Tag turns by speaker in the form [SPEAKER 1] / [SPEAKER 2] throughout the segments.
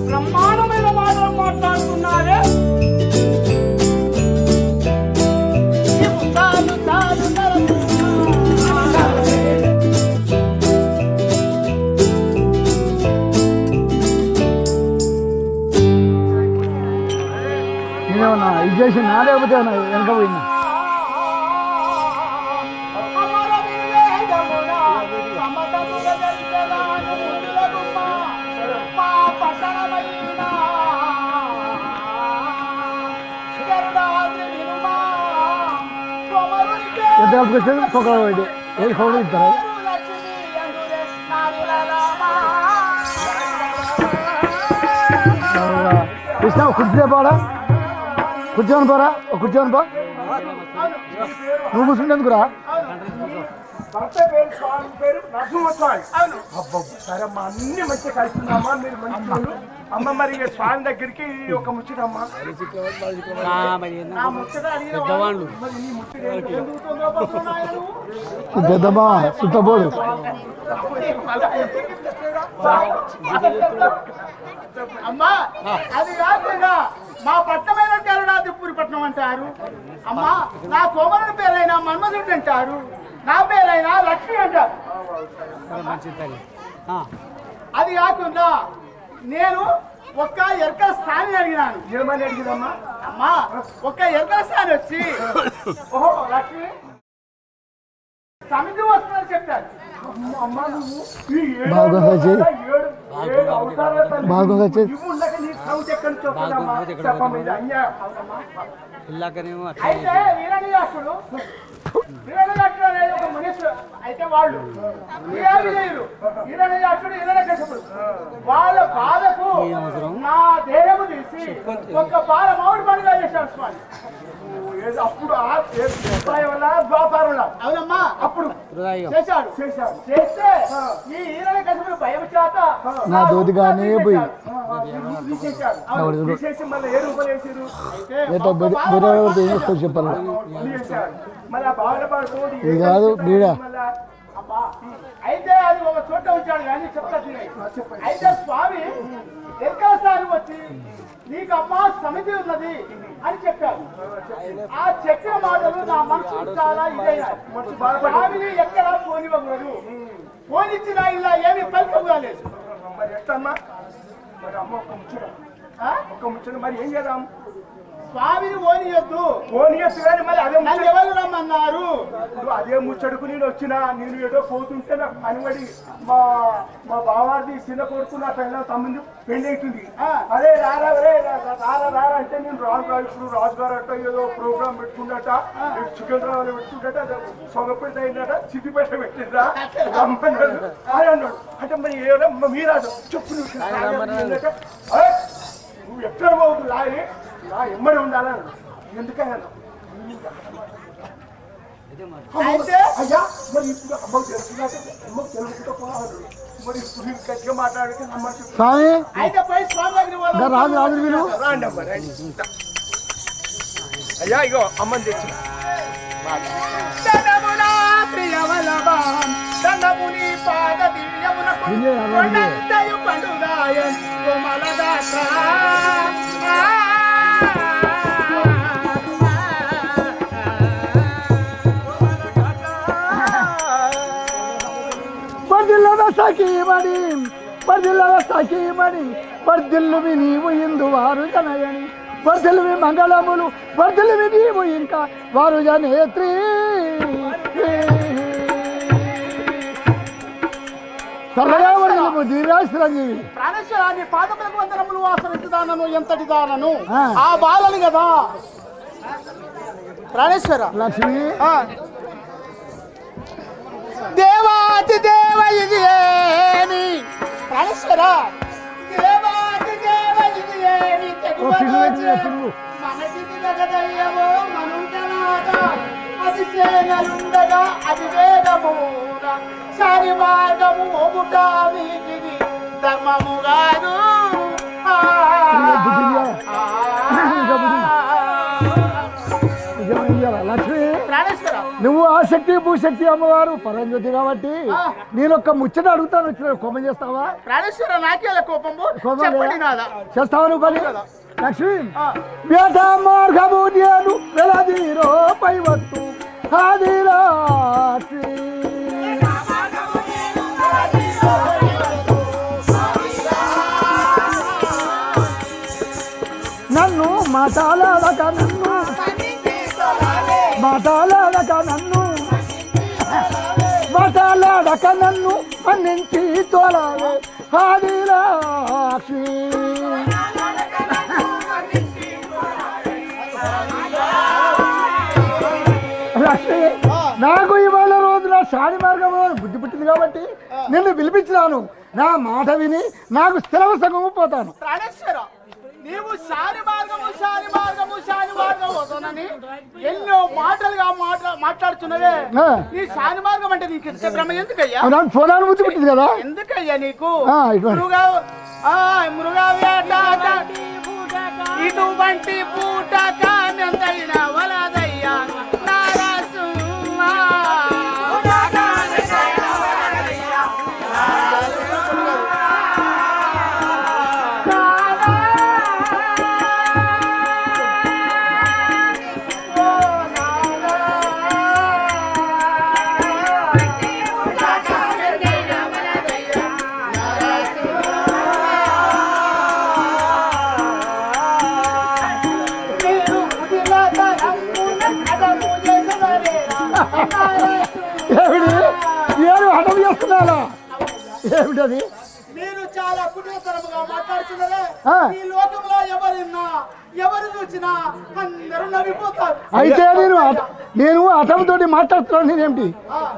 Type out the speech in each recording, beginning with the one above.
[SPEAKER 1] బ్రహ్మాండమైన మాటలు మాట్లాడుతున్నారే.
[SPEAKER 2] నేనేమన్నా ఇది చేసినా లేకపోతే వెనక పోయినా ఎంతకు వచ్చేది పొగ ఏ హోడు ఇస్తారా కృష్ణ కుర్చీ పోడా కూర్చోని పోరా కూర్చోని పో నువ్వు కూర్చుంటేందుకురా
[SPEAKER 1] భర్త పేరు స్వామి పేరు నరసింహస్వామి. సరే అమ్మా, అన్ని మంచిగా కలిసిందమ్మా, మీరు మంచి వాళ్ళు. అమ్మ మరి స్వామి దగ్గరికి ఒక ముచ్చటమ్మా,
[SPEAKER 2] పెద్దమ్మా సుత్తపోడు
[SPEAKER 1] అమ్మా. అది కాకుండా మా పట్టణమైన గరుడాదిపూరి పట్నం అంటారు. అమ్మా నా కోమరుడి పేరైనా మన్మధుడు అంటారు, నా పేరైనా లక్ష్మి అంటారు. అది కాకుండా నేను ఒక్క ఎరకల స్థాని అడిగినాను. ఏమని అడిగినమ్మా? అమ్మా ఒక్క ఎరకల స్థాని వచ్చి ఓహో లక్ష్మి సమితి వస్తుందని చెప్పారు. అయితే వీరనియాసుడు అనేది ఒక మనుషుడు. అయితే వాళ్ళు వీరనియాసుడు హిరణ్యకశిపుడు వాళ్ళ బాధకు నా దేహము తీసి ఒక్క బాల మామిడి పండుగ చేశాడు స్వామి. అప్పుడు ద్వాపారంలో అవునమ్మా అప్పుడు చేశాడు. చేస్తే ఈ హిరణ్యకశిపుడు భయం చేత
[SPEAKER 2] నా దోతి కానీ పోయి
[SPEAKER 1] తీసేసి మళ్ళీ ఏ రూపాయలు వేసారు
[SPEAKER 2] చెప్పాలి
[SPEAKER 1] మళ్ళీ బాధపడుతూ
[SPEAKER 2] ఇది కాదు బీడా.
[SPEAKER 1] అయితే అది ఒక చోట ఉంచాడు కానీ చెప్తా. అయితే స్వామి ఎక్కడసారి వచ్చి నీకు అమ్మా సమితి ఉన్నది అని చెప్పారు. ఆ చెప్పిన మాటలు నా మనసు చాలా ఇదైనా స్వామిని ఎక్కడ పోనివ్వకూడదు. పోనిచ్చినా ఇలా ఏమి ఫలితం కాలేదు. మరి ఎట్టమ్మా? మరి అమ్మ ఒక ముచ్చట మరి ఏం చేద్దాం? స్వామిని ఓనియొద్దు. ఓనియొద్దు కానీ మరి అదే నన్ను ఎవరు రమ్మన్నారు? అదే ముచ్చడుకు నేను వచ్చినా. నేను ఏదో పోతుంటే నాకు పనిపడి మా బావాది చిన్న కొడుకు నా పెళ్ళ తమ్ముని పెళ్లి అవుతుంది. అరే రారా రారా అంటే నేను ఇప్పుడు రాజుగారు అట్ట ఏదో ప్రోగ్రామ్ పెట్టుకుందట, చికెన్ రావాలి పెట్టుకుందట, సొగపెట్ట అయిందట, చిట్టిపెట్ట పెట్టిందా రమ్మన్నాడు అని అన్నాడు. అంటే మరి ఏదో మీరా చెప్పు నువ్వు ఎక్కడ పోతుంది లాగి ఎమ్మడి ఉండాలని. ఎందుకన్నా అయ్యా మరి ఇప్పుడు అమ్మకు తెలుసుకుంటే అమ్మకు తెలుసుకుంటూ పోవాలి. మరి ఇప్పుడు నీకు గట్టిగా మాట్లాడితే అయితే పోయి స్వామి దగ్గర రాండి అమ్మ రండి. అయ్యా ఇగో అమ్మని తెచ్చిన
[SPEAKER 2] వర్ధిల్లువి నీవు ఇందు వారు జనయని వర్ధిల్లువి మంగళములు వర్ధిల్లువి నీవు ఇంకా వారు జనేత్రి సర్వదేవము దివ్యాశ్రంజీవి
[SPEAKER 1] ప్రాణేశ్వరాన్ని పాదములకు వందనములు ఆశ్రయించుదా దానను ఎంతటి దానను ఆ బాలని కదా ప్రాణేశ్వర
[SPEAKER 2] లక్ష్మి
[SPEAKER 1] దేవాతి దేవ ఇది ఏమి ప్రాణేశ్వర దేవాతి దేవ ఇది ఏమి మనకి జగదయ్యవో మనుజనాథ అది సేనలుండగా అది వేగమున సారి మార్గము ఒకట వీటిది ధర్మము కాదు
[SPEAKER 2] లక్ష్మి నువ్వు ఆసక్తి భూశక్తి అమ్మవారు పరంజ్యోతి కాబట్టి నేను ఒక్క ముచ్చట అడుగుతాను వచ్చిన కోపం చేస్తావా
[SPEAKER 1] ప్రాణేశ్వర నాకే కోపము
[SPEAKER 2] చేస్తావా నువ్వు పని లక్ష్మి వేట మార్గము నేను వెలదీరో పైవత్తు ఆదిరాత్రి నన్ను మాట్లాడక నన్ను మన్నించి తోలాలి ఆదిరాక్షి లక్ష్మి నాకు ఇవాళ రోజున శాని మార్గంలో బుద్ధి పుట్టింది కాబట్టి నిన్ను పిలిపించినాను నా మాట విని నాకు స్థిరవ సగము పోతాను
[SPEAKER 1] నీవు శాని మార్గము వదనని ఎన్నో మాటలుగా మాట్లాడుతున్నవే నీ శాని మార్గం అంటే నీకు ఎంత భ్రమ ఎందుకయ్యా
[SPEAKER 2] ఫోనాను బుద్ధి పుట్టింది కదా
[SPEAKER 1] ఎందుకయ్యా నీకు ఇటువంటి పూట కామెంతైనా వలదయ్యా
[SPEAKER 2] హఠం చేస్తున్నారా ఏమిటది
[SPEAKER 1] మీరు చాలా కుటుంబపరముగా మాట్లాడుతున్నారే ఈ లోకంలో ఎవరు చూసినా అందరూ నవ్విపోతారు.
[SPEAKER 2] అయితే నేను హఠంతో మాట్లాడుతున్నాను నేనేమిటి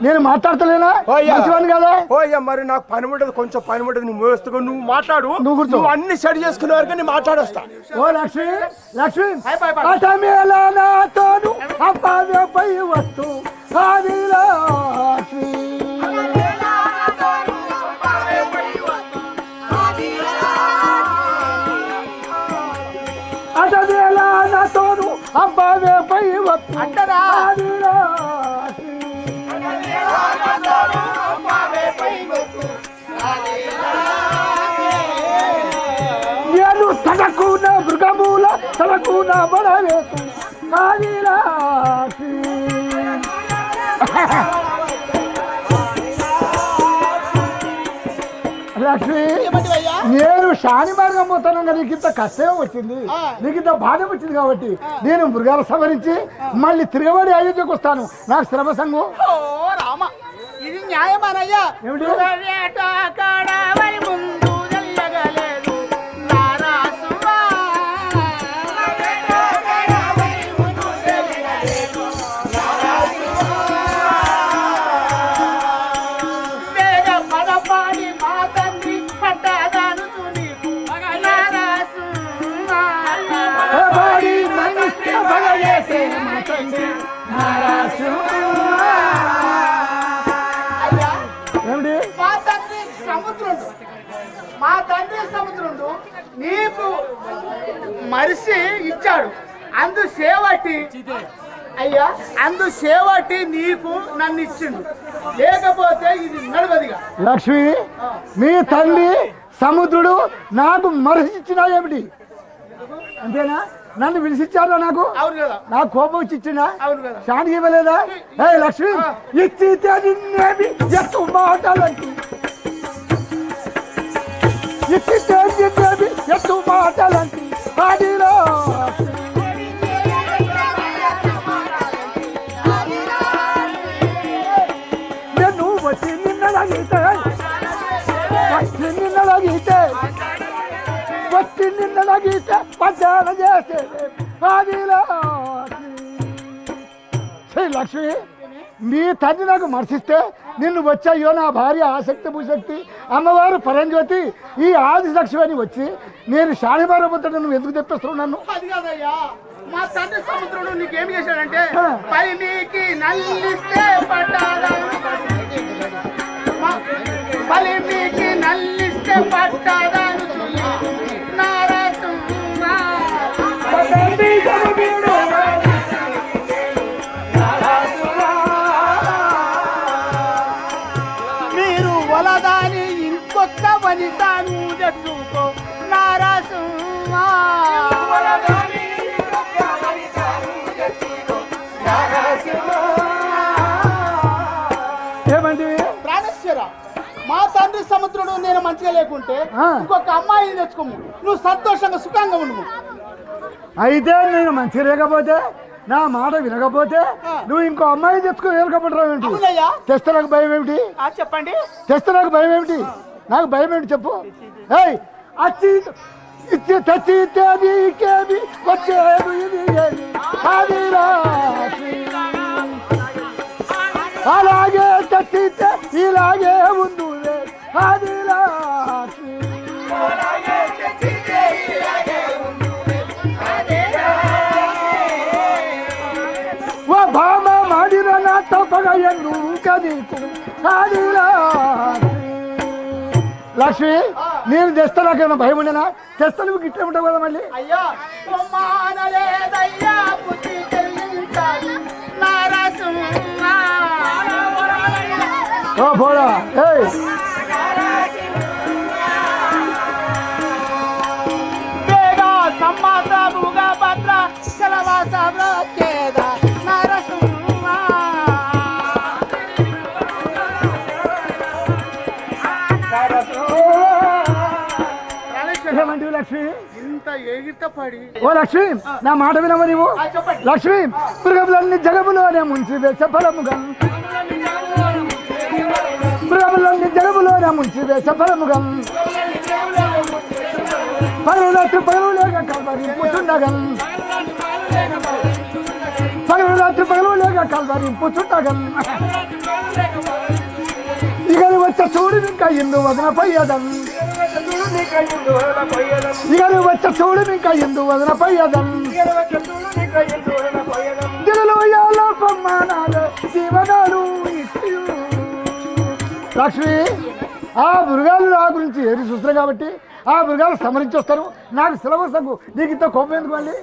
[SPEAKER 2] నేను మాట్లాడతలేనా మంచివాడిని కదా
[SPEAKER 3] మరి నాకు పని ఉండదు కొంచెం పని ఉండదు నువ్వు వేస్తుగా నువ్వు మాట్లాడు నువ్వు అన్ని సెట్ చేసుకునే వరకు నేను మాట్లాడొస్తా
[SPEAKER 2] ఓ లక్ష్మి హఠమేలా నాతోను అపాదపై వస్తు లక్ష్మి అటదేలా నాతోను అబ్బావేపై వస్తు
[SPEAKER 1] అంటరా
[SPEAKER 2] నేను తనకున్న మృగమూల తనకున్న బలవేసు ఆదిరాసి లక్ష్మి నేను శాని మార్గం పోతాను నీకు ఇంత కష్టం వచ్చింది నీకు ఇంత బాధ వచ్చింది కాబట్టి నేను మృగాలు సవరించి మళ్ళీ తిరగబడి అయోధ్యకు వస్తాను నాకు శ్రమ సంఘం
[SPEAKER 1] ఇది న్యాయమానయ్యా
[SPEAKER 2] ఏమిటి
[SPEAKER 1] మా తండ్రి సముద్రుడు నీకు మరిసి ఇచ్చాడు అందు సేవటి అయ్యా అందు సేవటి నీకు నన్ను ఇచ్చిండు లేకపోతే ఇది నడవదిగా
[SPEAKER 2] లక్ష్మి మీ తండ్రి సముద్రుడు నాకు మరిసి ఇచ్చినా ఏమిటి అంతేనా నన్ను పిలిచిచ్చారా నాకు నాకు కోపం వచ్చి ఇచ్చినా శాంతికి ఇవ్వలేదా ఏ లక్ష్మి ఇచ్చితే నిన్నేమి ఎత్తు మాటలంటే ఇచ్చితే నిన్నేమి ఎత్తు మాటలంటే ఆడిలో నేను వచ్చి నిన్నలాగితే వచ్చి వచ్చి నిన్న నగితే పద్యాన చేసే ఆదిలా లక్ష్మి నీ తండ్రి నాకు మర్శిస్తే నిన్ను వచ్చాయో నా భార్య ఆసక్తి భూశక్తి అమ్మవారు పరంజ్యోతి ఈ ఆదిలక్ష్మి అని వచ్చి నేను శానివారబుద్ధుడు నువ్వు ఎందుకు తెప్పిస్తున్నావు నన్ను?
[SPEAKER 1] అది కాదయ్యా, మా తండ్రి సముద్రుడు నీకేం చేశాడంటే పలిమికి నల్లిస్తే పలిమికి నల్లిస్తే పట్టాదాను మీరు వలదాని ఇంకొక వనితాను తెచ్చుకో నారాసు
[SPEAKER 2] ఏమండి
[SPEAKER 1] ప్రాణేశ్వర, మా తండ్రి సముద్రుడు నేను మంచిగా లేకుంటే ఇంకొక అమ్మాయిని తెచ్చుకోము, నువ్వు సంతోషంగా సుఖంగా ఉండు.
[SPEAKER 2] అయితే నేను మంచి లేకపోతే నా మాట వినకపోతే నువ్వు ఇంకో అమ్మాయి తెచ్చుకో ఏరకపోవడం ఏమిటి? తెస్తే నాకు భయం ఏమిటి?
[SPEAKER 1] చెప్పండి.
[SPEAKER 2] తెస్తే నాకు భయం ఏమిటి? నాకు భయం ఏమిటి చెప్పు. ఏయ్ అచ్చి ఇచ్చి తెచ్చి ఇచ్చేది ఇచ్చేది వచ్చేది ఇది అలాగే తెచ్చితే ఇలాగే ఉంది ఆదిలా ఓ భామ ಮಾಡಿರ ನಾ ತಪಗ ಎಂದು ಕದೀತು ಆದಿలా లక్ష్మి నేను తెస్తా నాకేమన్నా భయం ఉండేనా? తెస్తా నువ్వు గిట్టే ఉంటావు కదా మళ్ళీ. ఓ పోడా ఏమంటివి లక్ష్మి?
[SPEAKER 1] ఇంత ఎగితపడి
[SPEAKER 2] ఓ లక్ష్మి నా మాట వినవు నీవు. లక్ష్మి మృగములన్నీ జగములోనే ముంచి వేసే ఫలముగా మృగములన్నీ జగములోనే ముంచి వేసే ఫలముగా పరువులత్రి పరువు లేక కల్వరింపుచుండగన్ పరువులత్రి పరువు లేక కల్వరింపుచుండగన్ ఇగలు వచ్చే చూడు ఇంకా ఇందు వదన పోయేదన్ ఇగలు వచ్చే చూడు ఇంకా ఇందు వదన పోయేదన్ దిగులు యాలో పమ్మానాలు జీవనాలు లక్ష్మి ఆ మృగాలు నా గురించి ఏది చూస్తారు కాబట్టి ఆ మృగాలు సమరించి వస్తారు. నాకు సిలబస్ నీకు ఇంత కోపం ఎందుకు మళ్ళీ?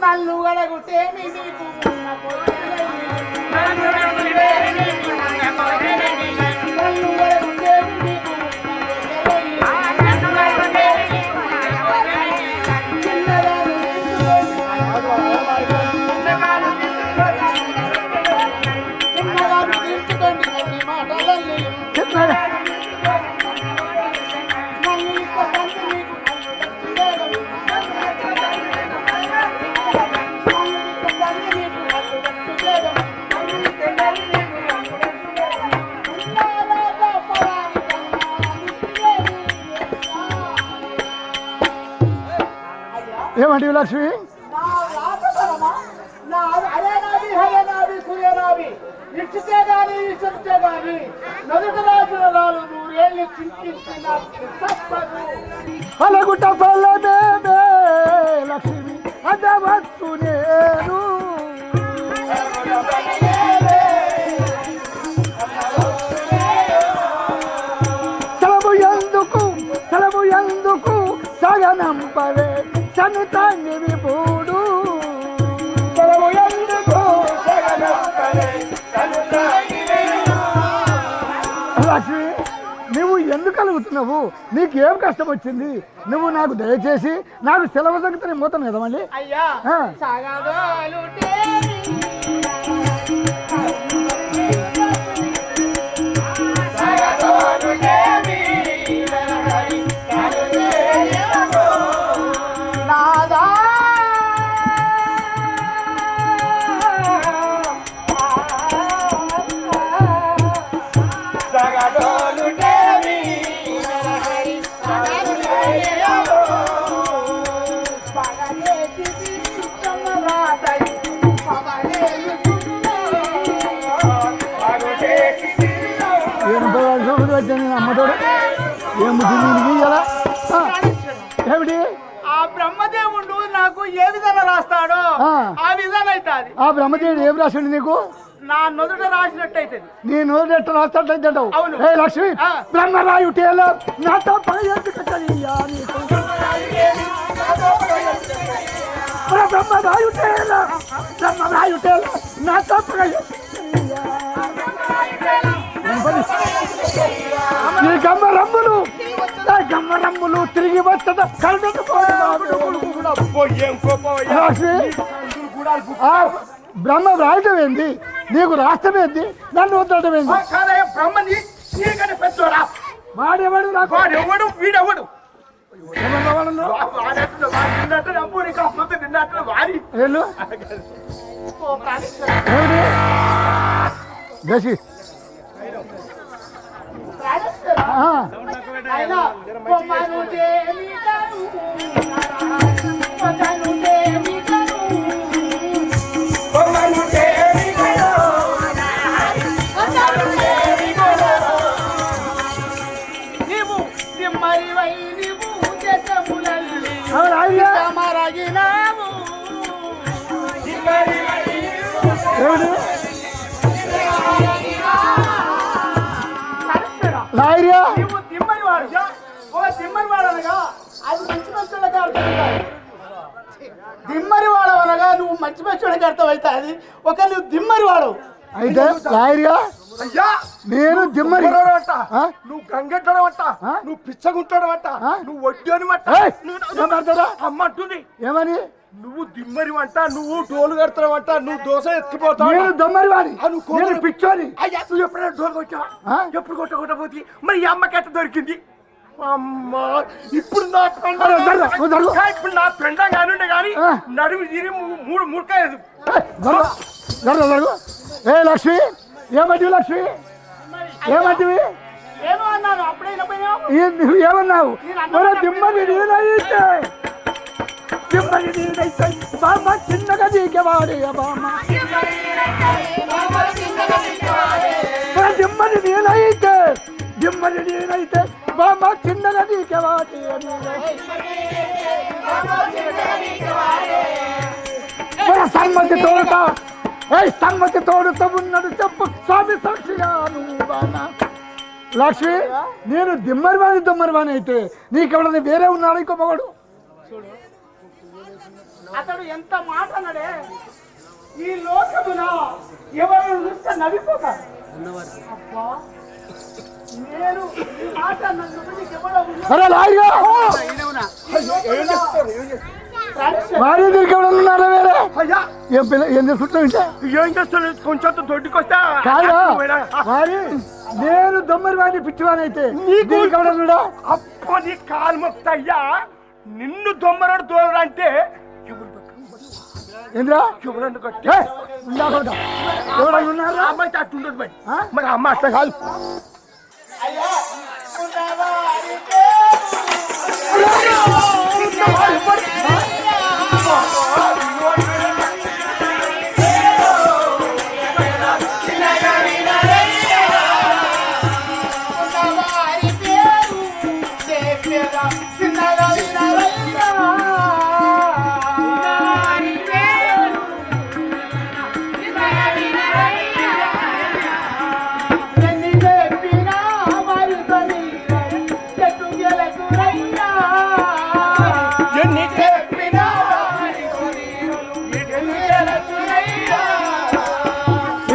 [SPEAKER 1] నన్ను గడగుతే
[SPEAKER 2] ఏమంటివి లక్ష్మి?
[SPEAKER 1] హరేనాభి సూర్యనాభి ఇచ్చితే గాని ఇచ్చితే గాని నదుట రాజురాలు నూరేళ్ళు చింతించిన
[SPEAKER 2] అలగుట పల్లదే లక్ష్మి అదవత్తు నేను సెలవు ఎందుకు సగనంపవే సనుతాన్ని విభూడు లక్ష్మి నువ్వు ఎందుకు కలుగుతున్నావు? నీకేం కష్టం వచ్చింది? నువ్వు నాకు దయచేసి నాకు సెలవు సంగతి పోతాను కదా మళ్ళీ.
[SPEAKER 1] అయ్యా
[SPEAKER 2] అయితే నేను అమ్మతోడు ఏం బుద్ధి కదా ఏమిటి
[SPEAKER 1] ఆ బ్రహ్మదేవుడు నాకు ఏ విధంగా రాస్తాడో ఆ విధానం అవుతుంది.
[SPEAKER 2] ఆ బ్రహ్మదేవుడు ఏం రాసిండు నీకు?
[SPEAKER 1] నా నుదుట రాసినట్టయితే.
[SPEAKER 2] నీ నుదుట ఎట్లా రాస్తాట్లయితే అంటావు?
[SPEAKER 1] అవును.
[SPEAKER 2] ఏ లక్ష్మి బ్రహ్మరాయుటేలో నాతో బ్రహ్మరాయుటేలో నాతో ఈ గమ్మరమ్ములు తిరిగి వస్తా బ్రహ్మ రాయటం ఏంది? నీకు రాష్ట్రం ఏంది? నన్ను వద్దడం ఏంది? వాడెవడు నాకు
[SPEAKER 3] వాడెవడు వీడెవడు
[SPEAKER 2] జసి
[SPEAKER 1] దిమ్మరి వాడు అనగా నువ్వు మంచి మంచి అర్థమవుతుంది. ఒక నువ్వు దిమ్మరి వాడు
[SPEAKER 2] అయితే లాయర్గా
[SPEAKER 3] అయ్యా
[SPEAKER 2] నేను దిమ్మరి
[SPEAKER 3] అంట, నువ్వు గంగెట్టడం అంట, నువ్వు పిచ్చగుంటాడు అంట, నువ్వు వడ్డీ అమ్మంటుంది.
[SPEAKER 2] ఏమని?
[SPEAKER 3] నువ్వు దిమ్మరి అంట, నువ్వు డోలు కడతావు అంట, నువ్వు దోశ ఎత్తుకుపోతావు.
[SPEAKER 2] నేను దొమ్మరి వాడి పిచ్చోని.
[SPEAKER 3] అయ్యా నువ్వు ఎప్పుడైనా డోలు కొట్టావా? ఎప్పుడు కొట్టకపోతే మరి ఈ అమ్మకి ఎట్ట దొరికింది? అమ్మా ఇప్పుడు నా ఇప్పుడు నా పెండ కానుండే కానీ నడుము తీరి మూడు ముడకాయదు.
[SPEAKER 2] ఏ లక్ష్మి ఏమంటివి? లక్ష్మి ఏమంటివి?
[SPEAKER 1] ఏమన్నాను అప్పుడైనా
[SPEAKER 2] నువ్వు ఏమన్నావు? దిమ్మని నేనైతే బామ్మ చిన్నగా దిగవాడే బామ్మ దిమ్మని నేనైతే బామ్మ చిన్నగా దిగవాడే సమ్మతి తోడుతా సమ్మతి తోడుతా ఉన్నాడు చెప్పు స్వామి సాక్షిగా నువ్వు బామ్మ. లక్ష్మి నేను దిమ్మరివాణి అయితే నీకెవడని వేరే ఉన్నాడు ఇంకో మగడు?
[SPEAKER 1] అతడు ఎంత మాట అన్నాడే, ఈ లోకమున ఎవరు చూస్తే నవ్విపోతారు. నేను ఈ మాట
[SPEAKER 2] భార్య దగ్గరికి ఎవడన్నా ఉన్నారా వేరే? ఏం పిల్ల ఏం చేసుకుంటావు?
[SPEAKER 3] ఏం చేస్తాను కొంచెం దొడ్డికొస్తా
[SPEAKER 2] కాదా మరి నేను దొమ్మరివాణి పిచ్చివాణి అయితే నీకు ఎవడన్నా?
[SPEAKER 3] అప్పో నీ కాలు మొత్తయ్యా, నిన్ను దొమ్మరాడు దూరంటే
[SPEAKER 2] ఏంద్రా
[SPEAKER 3] ఎవరన్నా కట్టి
[SPEAKER 2] ఎవడన్నా ఉన్నారా?
[SPEAKER 3] అమ్మాయి అట్టుండదు మరి. మరి అమ్మ అట్లా కాదు.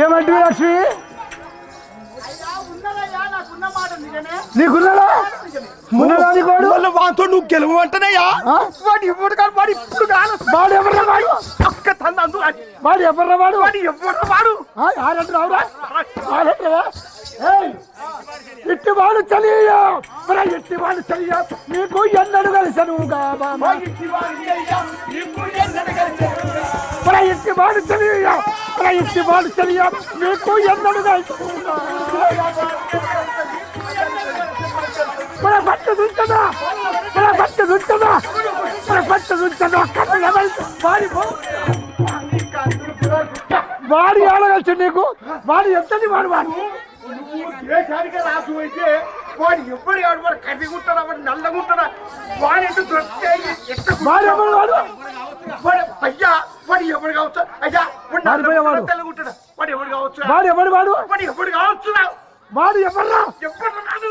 [SPEAKER 2] ఏమంటివి లక్ష్మి? నీకున్నాడా? ఉన్నదా నీకోడు?
[SPEAKER 3] వాతో నువ్వు గెలవంటనయ్యా. వాడు ఎవడు కాదు, వాడు ఇప్పుడు కాదు.
[SPEAKER 2] వాడు ఎవర్రా వాడు?
[SPEAKER 3] అక్క తన్నందు
[SPEAKER 2] వాడు ఎవర్రా వాడు?
[SPEAKER 3] వాడు ఎవర్రా వాడు?
[SPEAKER 2] ఇట్టివాడు చలియా ఇట్టివాడు చలియా నీకు ఎన్నడు కలిసను ఇట్టివాడు చలియా ఇట్టివాడు చలియా నీకు ఎన్నడు కలిసను పట్టు దుంచదా పట్టు దుంచదా పట్టు దుంచదా వాడి ఆడగచ్చు నీకు. వాడు ఎంతది వాడు వాడు
[SPEAKER 3] దేశానికి రాజు అయితే వాడు ఎవ్వరు కాడు, వాడు కర్రీగుంటాడా, వాడు నల్లగుంటాడా, వాడు ఎటు దొరికితే
[SPEAKER 2] వాడు ఎవడు వాడు
[SPEAKER 3] వాడు అయ్యా వాడు ఎవరు కావచ్చు అయ్యా, వాడు నల్లగుంటాడా, తెల్లగుంటాడా, వాడు ఎవరు కావచ్చు,
[SPEAKER 2] వాడు ఎవడు వాడు
[SPEAKER 3] వాడు ఎవరు కావచ్చు,
[SPEAKER 2] వాడు ఎవర్రా
[SPEAKER 3] ఎవరు రాదు,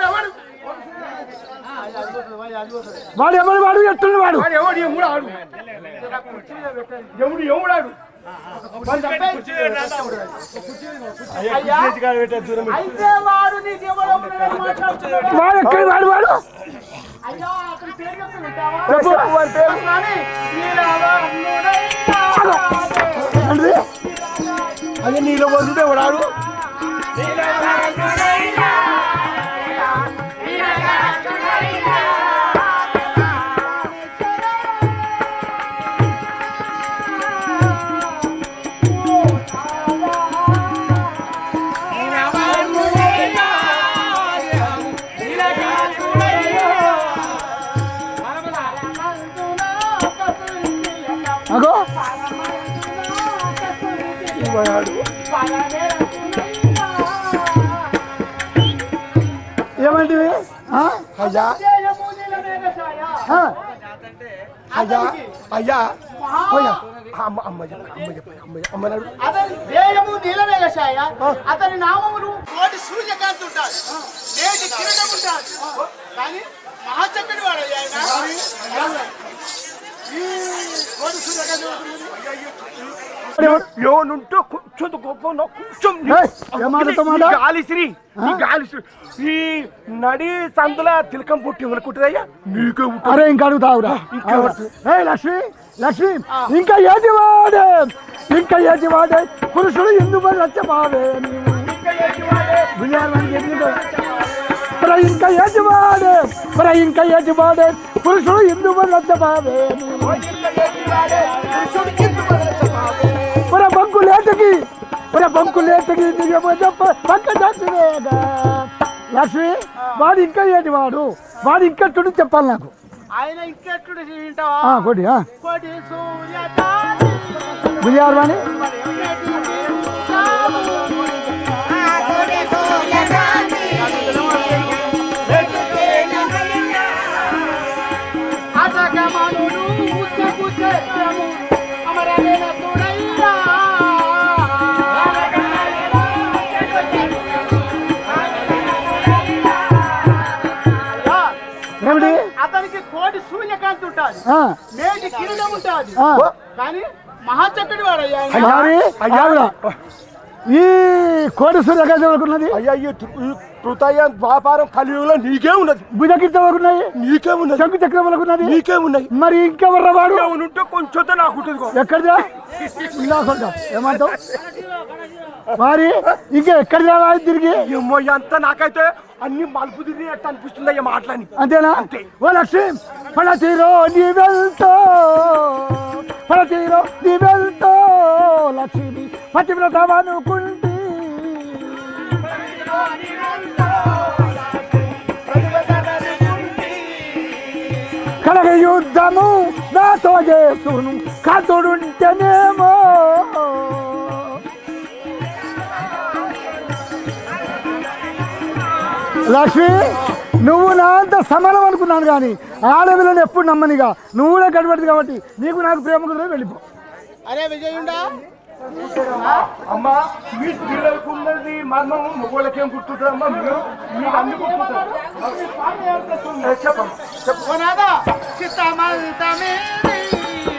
[SPEAKER 3] ఎవరు
[SPEAKER 2] వాడు ఎవడు వాడు ఎట్టుంది వాడు
[SPEAKER 3] వాడు ఎవడు ఎముడు ఆడు, ఎముడు ఎముడు ఆడు.
[SPEAKER 1] అయితే వాడు నీకెవరో మాట్లాడుతున్నాడు.
[SPEAKER 2] వాడు ఎక్కడ వాడు వాడు
[SPEAKER 1] అయ్యా అతని పేరు చెప్తే వింటావా?
[SPEAKER 2] చెప్పు.
[SPEAKER 1] వాడి పేరు స్వామి.
[SPEAKER 2] అంటే
[SPEAKER 3] అదే నీలో వదిలితే ఎవడాడు,
[SPEAKER 2] అగో ఏమంటివి
[SPEAKER 3] అయ్యా అయ్యా అయ్యా అయ్యా అమ్మ అమ్మ అమ్మనాడు.
[SPEAKER 1] అతని దేహము నీలమేఘశాయ, అతని నామములు కోటి సూర్యకాంతి ఉంటాడు, నేటి కిరణం ఉంటాడు, కానీ మహాచక్కటి వాడు అయ్యా ఆయన. ఈ కోటి సూర్యకాంతి
[SPEAKER 3] ఏమనుంటే కొంచెం గొప్ప కొంచెం గాలిశ్రీ ఈ గాలిశ్రీ ఈ నడి సందుల తిలకం పుట్టి ఎవరుకుంటుందయ్యా, నీకే ఉంటుంది.
[SPEAKER 2] అరే ఇంకా అడుగుతావురా లక్ష్మి లక్ష్మి ఇంకా ఏది వాడే ఇంకా ఏది వాడే పురుషుడు ఎందుకు వచ్చే బావే ఇంకా ఏది వాడే ఇంకా ఏది వాడే పురుషుడు ఎందుకు వచ్చే బావే బంకులేటకి పక్క చేసినేగా లక్ష్మి వాడు ఇంకా ఏంటి వాడు ఇంకెట్టుడు చెప్పాలి నాకు.
[SPEAKER 1] ఆయన ఇంకెట్లు వింటావా?
[SPEAKER 2] కోటి
[SPEAKER 1] కోటి సూర్యకాంతి
[SPEAKER 2] విజయార్వాణి
[SPEAKER 1] అటకమనుడు ఉచ్చపుచ్చము అమరవేల తోడయ్యా. అతనికి కోటి సూర్యకాంతి ఉంటుంది, నేటి కిరీటం ఉంటుంది, కానీ మహాచక్కటి వాడు అయ్యా.
[SPEAKER 2] ఈ కోటి సూర్యకాంతి ఉన్నది
[SPEAKER 3] అయ్యా ఈ తృతీయ వ్యాపారం కలియుగంలో నీకే ఉన్నది,
[SPEAKER 2] భుజకీర్తనకున్నది
[SPEAKER 3] నీకే ఉన్నది,
[SPEAKER 2] శంకు చక్రములకున్నది
[SPEAKER 3] నీకే ఉన్నాయి.
[SPEAKER 2] మరి ఇంకెవర్రా వాడు
[SPEAKER 3] ఉంటే కొంచెం నాకు ఉంటుంది.
[SPEAKER 2] ఎక్కడిదా ఏమంటావు మరి ఇంకా ఎక్కడ రావాలి తిరిగి
[SPEAKER 3] ఏమో అంతా నాకైతే అన్ని మలుపు తిరిగినట్టు అనిపిస్తుంది అయ్యా మాటలని.
[SPEAKER 2] అంతేనా? ఓ లక్ష్మి పడతీరో నీ వెళ్తో లక్ష్మి పతివ్రతమనుకుంటి కడగ యుద్ధము నాతో చేసును కాతుడుంటేనేమో లక్ష్మి నువ్వు నా అంత సమానం అనుకున్నాను కానీ ఆడపిల్లని ఎప్పుడు నమ్మనిగా నువ్వు కూడా గడపడదు కాబట్టి నీకు నాకు ప్రేమ కుదిరే వెళ్ళిపో.
[SPEAKER 1] అరే విజయుండా,
[SPEAKER 3] అమ్మా మీ స్త్రీలకు ఉన్నది మర్మం మొగోళ్ళకేం గుర్తుంటుందమ్మా, మీరు మీకు అన్ని గుర్తుంటారు. చెప్పండి
[SPEAKER 1] చెప్పనాదా చిత్తమంతమే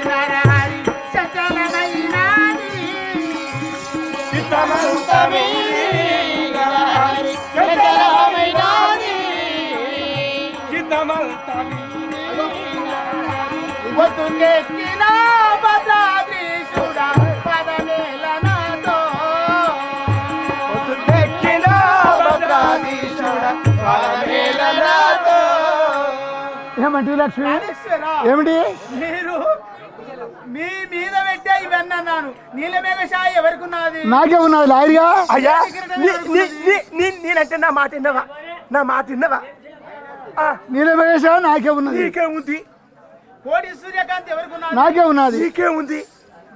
[SPEAKER 1] నరహరి చంచలమైనాది, చిత్తమంతమే నరహరి చంచలమైనాది, చిత్తమంతమే ఒత్తుకెక్కిన భద్రాద్రీశుడా పదమేలనతో, ఒత్తుకెక్కిన భద్రాద్రీశుడా పదమేలనతో.
[SPEAKER 2] ఏమంటే లక్ష్మి ఏమిటి
[SPEAKER 1] మీరు మీ మీద పెట్టే ఇవన్నీ అన్నాను. నీలమేఘశాయి ఎవరికి ఉన్నది?
[SPEAKER 2] నాకే ఉన్నది లాయర్గా.
[SPEAKER 3] అయ్యా నేనంటే నా మాట విన్నవా, నా మాట విన్నవా?
[SPEAKER 2] నీలమేఘ నాకే ఉన్నది.
[SPEAKER 3] నీకే ఉంది.
[SPEAKER 1] కోటి సూర్యకాంతి ఎవరికి ఉన్నది?
[SPEAKER 2] నాకే ఉన్నది.
[SPEAKER 3] నీకే ఉంది.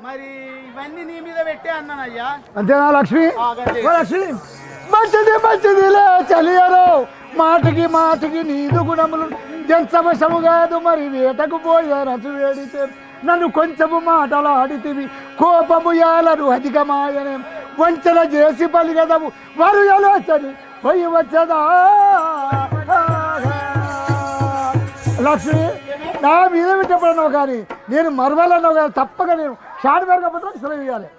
[SPEAKER 1] మరి ఇవన్నీ నీ మీద పెట్టే అన్నానయ్యా.
[SPEAKER 2] అంతేనా లక్ష్మి? ఓ లక్ష్మి మంచిది మంచిదిలే చలియరు మాటికి మాటికి నీదు గుణములు జన్సమశము కాదు మరి వేటకు పోయే రచు వేడితే నన్ను కొంచెము మాటలాడితివి కోపము యాలను అధికమాయనే వంచన చేసి పలిగదవు వారు ఎలోచని పోయి వచ్చదా లక్ష్మి నా మీద పెట్టబడినావు కానీ నేను మరవలన్నావు కానీ తప్పక నేను షాడ్ పెరగకపోతే సెలవు ఇవ్వాలి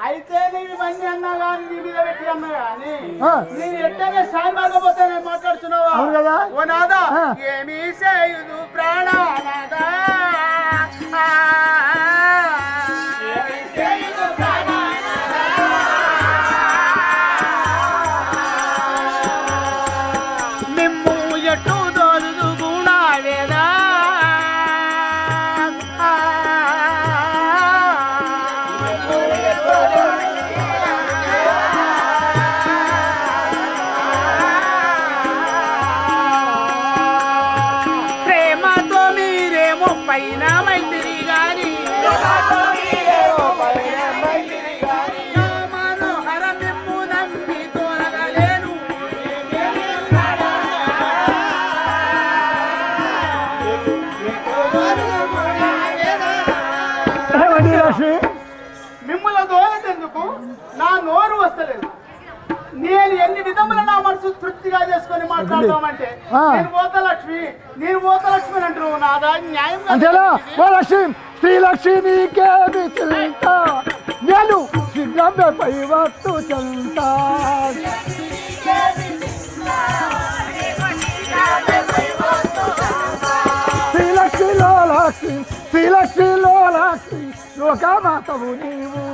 [SPEAKER 1] అయితే నేను ఇవన్నీ అన్నా కానీ నీ మీద పెట్టి అన్నా కానీ నేను ఎట్టనే సాయం కాకపోతే నేను మాట్లాడుతున్నావా
[SPEAKER 2] అవును కదా
[SPEAKER 1] ఓ నాదా ఏమీ చేయుదు ప్రాణనాదా నిమ్ము ఎటు దోదు గుణాలేదా ప్రేమతో మీరేమో పైన మైత్రి గాని మనోహర మిమ్ము నమ్మి తోలగలేను
[SPEAKER 2] లక్ష్మి
[SPEAKER 1] మిమ్మల్ని దోలటెందుకు నా నోరు వస్తలేదు నేను ఎన్ని విధముల నా మనసు తృప్తిగా చేసుకొని మాట్లాడదామంటే నేను పోత లక్ష్మి అని అంటున్నావు నాదా న్యాయం
[SPEAKER 2] అంతేనా ఓ లక్ష్మి శ్రీలక్ష్మి నీకేమి చింత నేను సిద్ధంపై వస్తు చెంత శ్రీలక్ష్మిలో లక్ష్మి శ్రీలక్ష్మిలో లక్ష్మి లోకమాతవు నీవు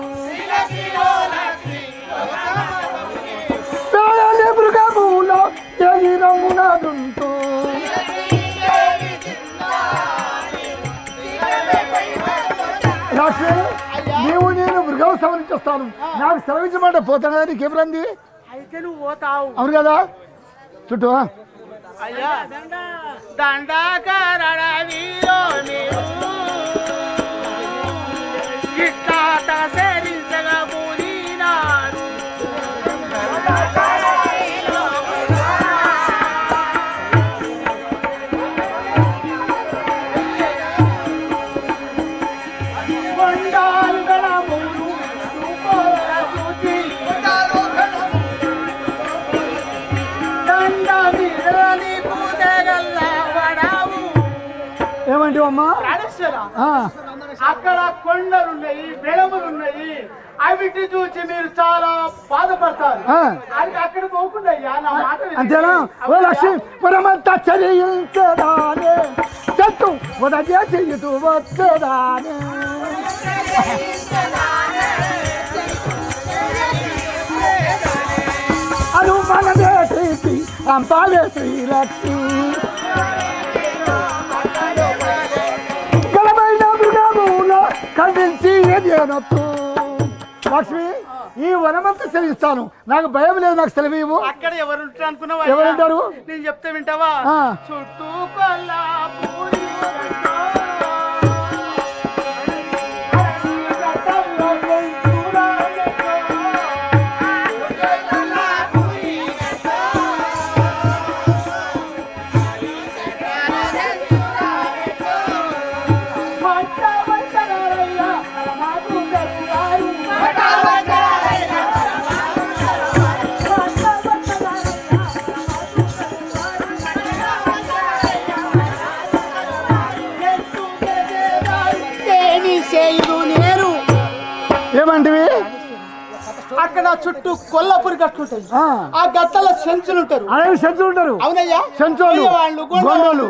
[SPEAKER 2] మృగములో ఎగిరమునదుంటూ లక్ష్మి నీవు నేను మృగం సవరించేస్తాను నాకు సెలవించమంటే పోతాను కదా నీకెవరంది
[SPEAKER 1] అయితే నువ్వు పోతావు
[SPEAKER 2] అవును కదా చుట్టూ
[SPEAKER 1] అయ్యా దండాకరణ వీరో మీరు ఇట్టాట సేరించగా పూరినారు
[SPEAKER 2] ఏమంటే అమ్మా
[SPEAKER 1] అక్కడ కొండలున్నాయి బెడములున్నాయి అవిటి చూసి మీరు చాలా బాధపడతారు అది అక్కడ పోకుండా అయ్యా నా మాట
[SPEAKER 2] అంతేనా ఓ లక్ష్మి మనమంతా చదివించదానే చెట్టు ఉదయ చెయ్యదు వచ్చేదానే అను మనదే ప్రీతి అంపాలే శ్రీలక్ష్మి బలమైన మృగములో కదిలించి ఎదిగినట్టు లక్ష్మి ఈ వనమంతా సెలవిస్తాను నాకు భయం లేదు నాకు సెలవు
[SPEAKER 1] అక్కడ ఎవరుంటారు అనుకున్నావా
[SPEAKER 2] ఎవరుంటారు
[SPEAKER 1] నేను చెప్తే వింటావా చుట్టూ కొల్లాపూరి
[SPEAKER 2] ఏమంటివి
[SPEAKER 1] అక్కడ చుట్టూ కొల్లాపురి కట్టుకుంటాయి ఆ గట్టల సెంచులు ఉంటారు
[SPEAKER 2] అనేవి సెంచులు ఉంటారు
[SPEAKER 1] అవునయ్యా
[SPEAKER 2] సెంచోళ్ళు గొండోళ్ళు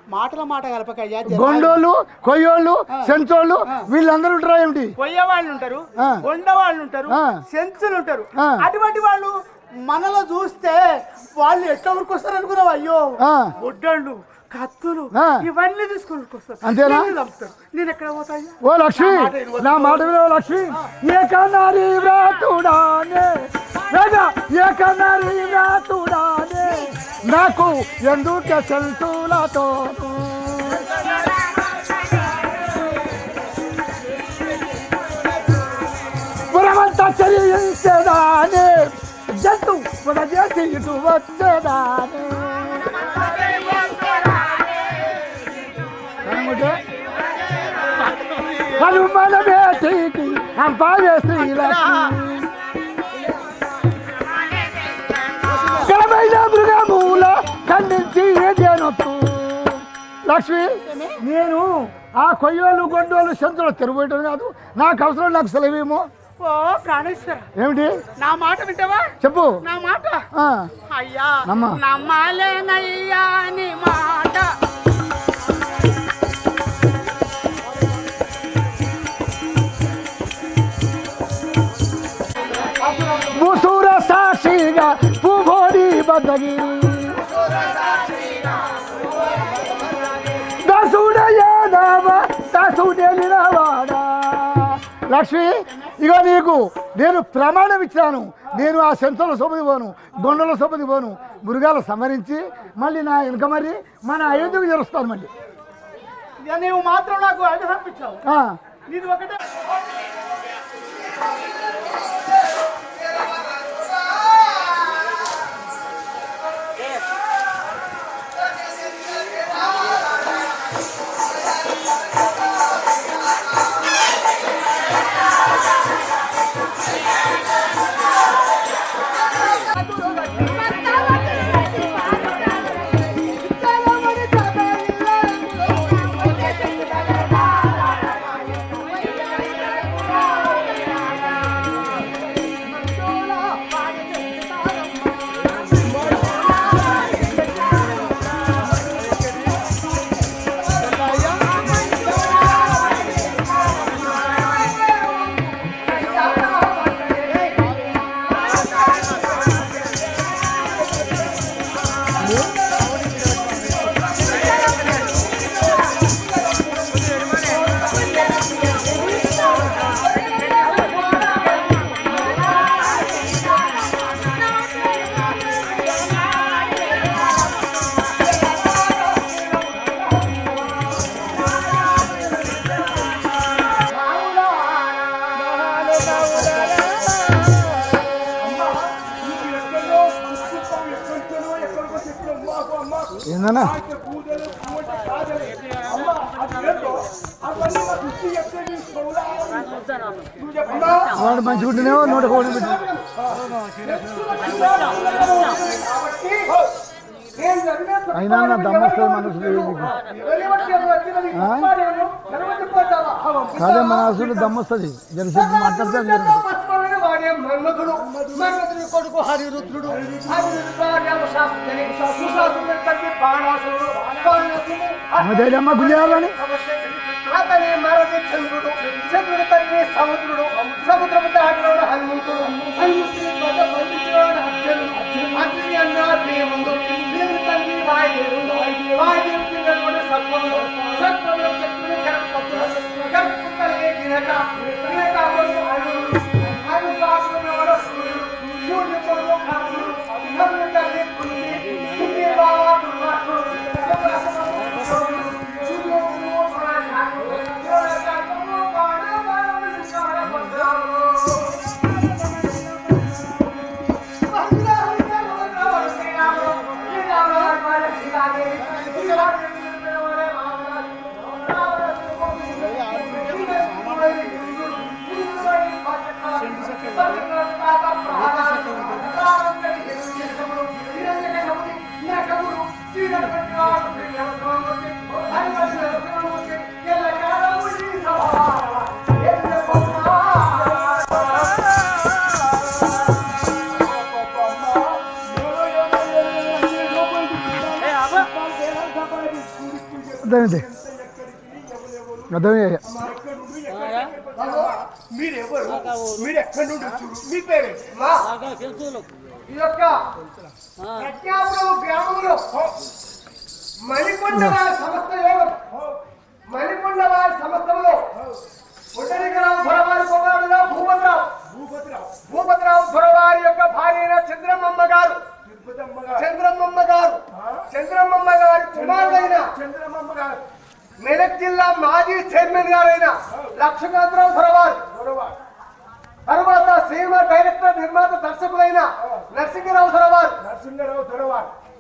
[SPEAKER 1] మాటల మాట కలపకయ్యా
[SPEAKER 2] గొండోళ్ళు కొయ్యోళ్ళు సెంచోళ్ళు వీళ్ళందరూ ఉంటారా ఏమిటి
[SPEAKER 1] కొయ్య వాళ్ళు ఉంటారు కొండ వాళ్ళు ఉంటారు సెంచులు ఉంటారు అటువంటి వాళ్ళు మనలో చూస్తే వాళ్ళు ఎట్లా ఊరుకొస్తారు అనుకున్నావు అయ్యో ఒడ్డాళ్ళు కత్తులు ఇవన్నీ తీసుకుని
[SPEAKER 2] అంతేనా
[SPEAKER 1] నేను ఎక్కడ పోతాయి
[SPEAKER 2] ఓ లక్ష్మి నా మాట వినో లక్ష్మి ఏకనారి వ్రాతుడానే ఏకనారి వ్రాతుడానే నాకు ఎందుకు సెల్తులతో పురమంతా చరించేదానే ఆపద చేసి ఇటు వచ్చేదానే హనుమన బేటికి అంపాగే శ్రీలక్ష్మి మృగమూల ఖండించి ఏదేనొత్తు లక్ష్మి నేను ఆ కొయ్యోళ్ళు గొడ్డోళ్ళు సంతులు తెరబోయటం కాదు నాకు అవసరం నాకు సెలవేమో
[SPEAKER 1] ఓ ప్రాణేశ్వర
[SPEAKER 2] ఏమిటి
[SPEAKER 1] నా మాట వింటావా
[SPEAKER 2] చెప్పు
[SPEAKER 1] నా మాట అయ్యా నమ్మాలేనయ్యా నీ మాట
[SPEAKER 2] ముసూర సాక్షిగా పువ్వోడి బద్దగిరి లక్ష్మి ఇక నీకు నేను ప్రమాణం ఇచ్చాను నేను ఆ సెంతల సోపది పోను గొండల సోపది పోను మృగాలు సంహరించి మళ్ళీ నా వెనుక మరి మన అయోధ్యకు చేరుస్తాను మళ్ళీ
[SPEAKER 1] నీవు మాత్రం నాకు అడ్డు నీది ఒకటే
[SPEAKER 2] ఏందన్నా వాడు మంచి గుడ్డనేమో 100 పెట్టి అయినా నా దమ్మొస్తుంది మనసులు కాదే మనసులు దమ్మొస్తుంది జనసేపు మాట్లాడితే
[SPEAKER 3] కొడుకు హరిరుద్రుడు
[SPEAKER 2] ధైర్యమ్మ గుంజేయాలని
[SPEAKER 3] అతని మరది చంద్రుడు చంద్రుడు తల్లి సముద్రుడు సముద్రపు దాటిలోడు హనుమంతుడు హనుమంతుడు పండించినోడు అర్జునుడు అర్జుని అన్న దేవుడు దేవుని తల్లి వాయుదేవుడు వాయుదేవుడు పిల్లలు సత్వముడు సత్వముడు శక్తుడు కరపత్రుడు కరపు కలిగే గినక గినక అను శాస్త్రముడు సూర్య కొడుకు కర్ణుడు కర్ణుడు తల్లి కుంది కుంది బావా దుర్వాసుడు మీరు ఎక్కడి నుండి వచ్చారు మీ పేరే ఈ యొక్క ప్రజ్ఞాపురం గ్రామంలో మణికొండ వారి సంస్థ యోగం మణికొండ వారి సంస్థలో పుట్టనికరావు దొరవారి కుమారుడుగా భూపతిరావు దొరవారి యొక్క భార్య అయిన చంద్రమమ్మ గారు కుమారుడైన మెదక్ జిల్లా మాజీ చైర్మన్ గారైన లక్ష్మీకాంతరావు దొరవారు తర్వాత సినిమా డైరెక్టర్ నిర్మాత దర్శకులైన నరసింహరావు సరవారు,